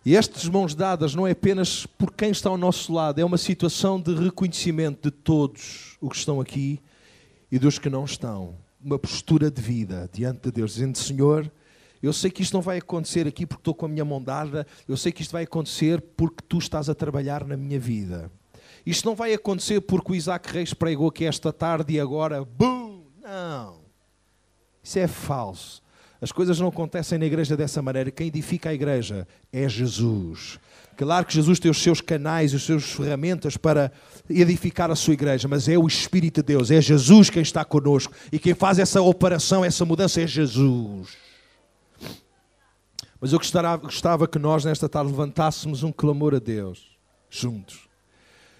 E estas mãos dadas não é apenas por quem está ao nosso lado, é uma situação de reconhecimento de todos os que estão aqui e dos que não estão. Uma postura de vida diante de Deus, dizendo: Senhor, Eu sei que isto não vai acontecer aqui porque estou com a minha mão dada. Eu sei que isto vai acontecer porque tu estás a trabalhar na minha vida. Isto não vai acontecer porque o Isaac Reis pregou aqui esta tarde e agora, bum! Não. Isso é falso. As coisas não acontecem na igreja dessa maneira. Quem edifica a igreja é Jesus. Claro que Jesus tem os seus canais, as suas ferramentas para edificar a sua igreja, mas é o Espírito de Deus, é Jesus quem está connosco. E quem faz essa operação, essa mudança é Jesus. Mas eu gostava que nós nesta tarde levantássemos um clamor a Deus, juntos.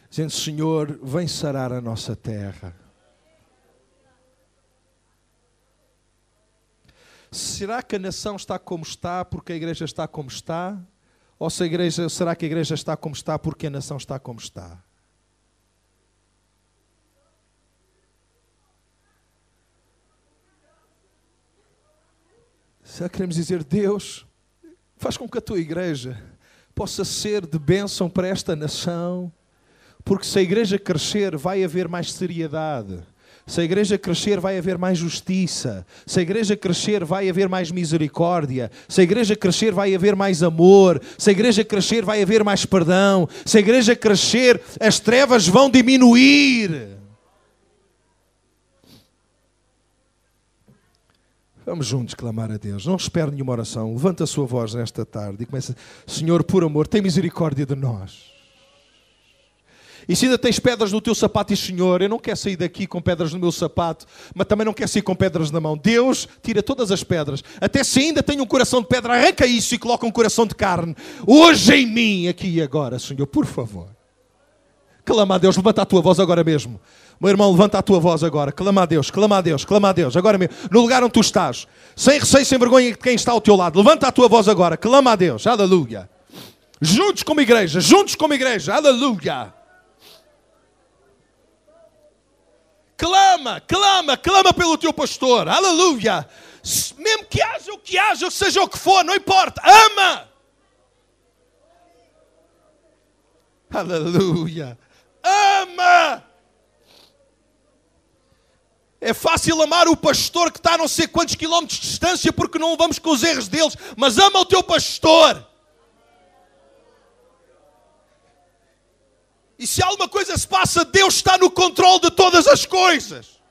Dizendo, Senhor, vem sarar a nossa terra. Será que a nação está como está porque a igreja está como está? Ou será que a igreja está como está porque a nação está como está? Será que queremos dizer, Deus, faz com que a tua igreja possa ser de bênção para esta nação? Porque se a igreja crescer, vai haver mais seriedade. Se a igreja crescer, vai haver mais justiça. Se a igreja crescer, vai haver mais misericórdia. Se a igreja crescer, vai haver mais amor. Se a igreja crescer, vai haver mais perdão. Se a igreja crescer, as trevas vão diminuir. Vamos juntos clamar a Deus. Não espere nenhuma oração. Levanta a sua voz nesta tarde e começa: Senhor, por amor, tem misericórdia de nós. E se ainda tens pedras no teu sapato, diz, Senhor, eu não quero sair daqui com pedras no meu sapato, mas também não quero sair com pedras na mão. Deus, tira todas as pedras. Até se ainda tem um coração de pedra, arranca isso e coloca um coração de carne. Hoje em mim, aqui e agora, Senhor, por favor. Clama a Deus, levanta a tua voz agora mesmo. Meu irmão, levanta a tua voz agora. Clama a Deus, clama a Deus, clama a Deus. Agora mesmo, no lugar onde tu estás. Sem receio, sem vergonha de quem está ao teu lado. Levanta a tua voz agora. Clama a Deus. Aleluia. Juntos como igreja, aleluia. Clama pelo teu pastor, aleluia. Mesmo que haja, seja o que for, não importa, ama. Aleluia, ama. É fácil amar o pastor que está a não sei quantos quilómetros de distância porque não vamos com os erros deles, mas ama o teu pastor. E se alguma coisa se passa, Deus está no controle de todas as coisas.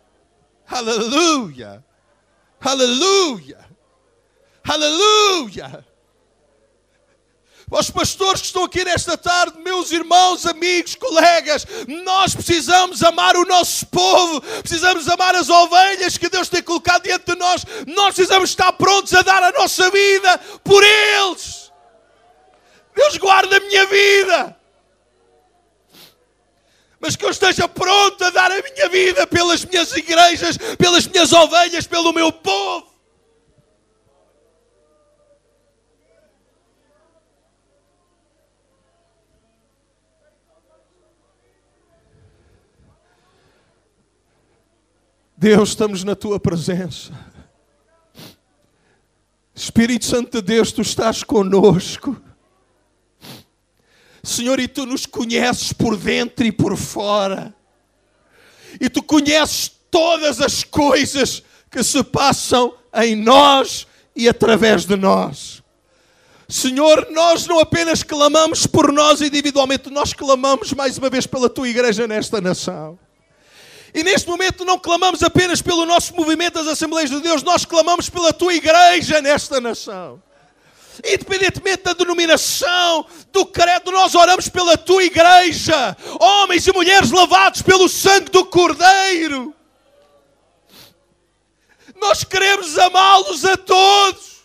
Aleluia! Aleluia! Aleluia! Os pastores que estão aqui nesta tarde, meus irmãos, amigos, colegas, nós precisamos amar o nosso povo, precisamos amar as ovelhas que Deus tem colocado diante de nós. Nós precisamos estar prontos a dar a nossa vida por eles. Deus guarda a minha vida. Mas que eu esteja pronto a dar a minha vida pelas minhas igrejas, pelas minhas ovelhas, pelo meu povo. Deus, estamos na tua presença. Espírito Santo de Deus, tu estás conosco. Senhor, e tu nos conheces por dentro e por fora. E tu conheces todas as coisas que se passam em nós e através de nós. Senhor, nós não apenas clamamos por nós individualmente, nós clamamos mais uma vez pela tua igreja nesta nação. E neste momento não clamamos apenas pelo nosso movimento das Assembleias de Deus, nós clamamos pela tua igreja nesta nação. Independentemente da denominação, do credo, nós oramos pela tua igreja. Homens e mulheres lavados pelo sangue do Cordeiro. Nós queremos amá-los a todos.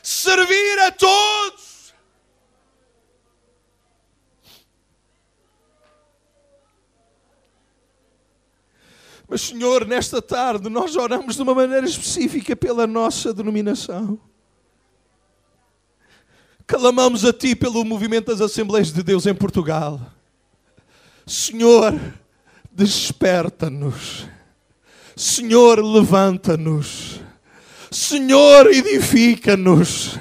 Servir a todos. Mas, Senhor, nesta tarde nós oramos de uma maneira específica pela nossa denominação. Clamamos a Ti pelo movimento das Assembleias de Deus em Portugal. Senhor, desperta-nos. Senhor, levanta-nos. Senhor, edifica-nos.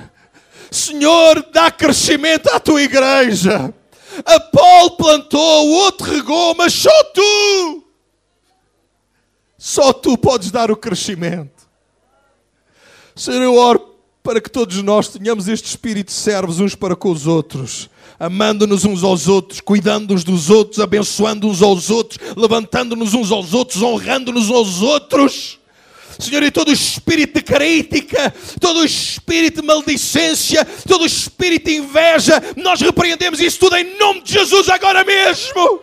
Senhor, dá crescimento à Tua igreja. Apolo plantou, o outro regou, mas só Tu podes dar o crescimento. Senhor, eu oro para que todos nós tenhamos este espírito de servos uns para com os outros, amando-nos uns aos outros, cuidando uns dos outros, abençoando uns aos outros, levantando-nos uns aos outros, honrando-nos uns aos outros. Senhor, e todo o espírito de crítica, todo o espírito de maldicência, todo o espírito de inveja, nós repreendemos isso tudo em nome de Jesus agora mesmo.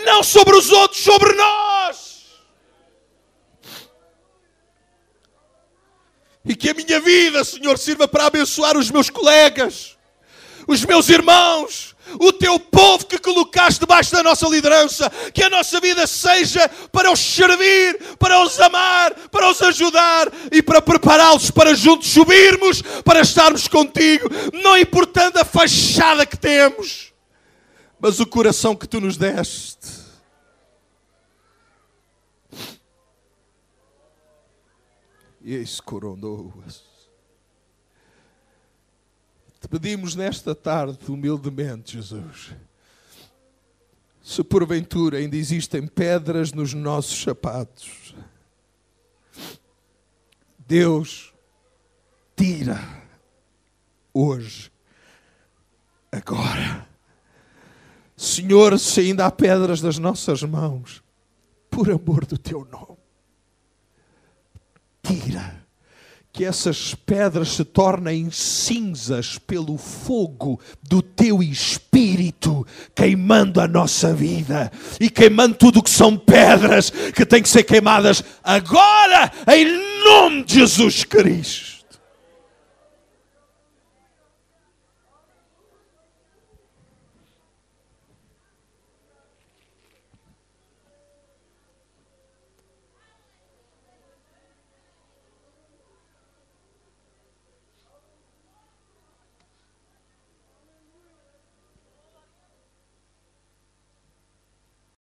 Não sobre os outros, sobre nós. E que a minha vida, Senhor, sirva para abençoar os meus colegas, os meus irmãos, o teu povo que colocaste debaixo da nossa liderança. Que a nossa vida seja para os servir, para os amar, para os ajudar e para prepará-los para juntos subirmos, para estarmos contigo, não importando a fachada que temos, mas o coração que tu nos deste. E eis corondoas. Te pedimos nesta tarde, humildemente, Jesus, se porventura ainda existem pedras nos nossos sapatos, Deus, tira hoje, agora. Senhor, se ainda há pedras nas nossas mãos, por amor do teu nome, tira. Que essas pedras se tornem cinzas pelo fogo do teu Espírito, queimando a nossa vida e queimando tudo o que são pedras que têm que ser queimadas agora, em nome de Jesus Cristo.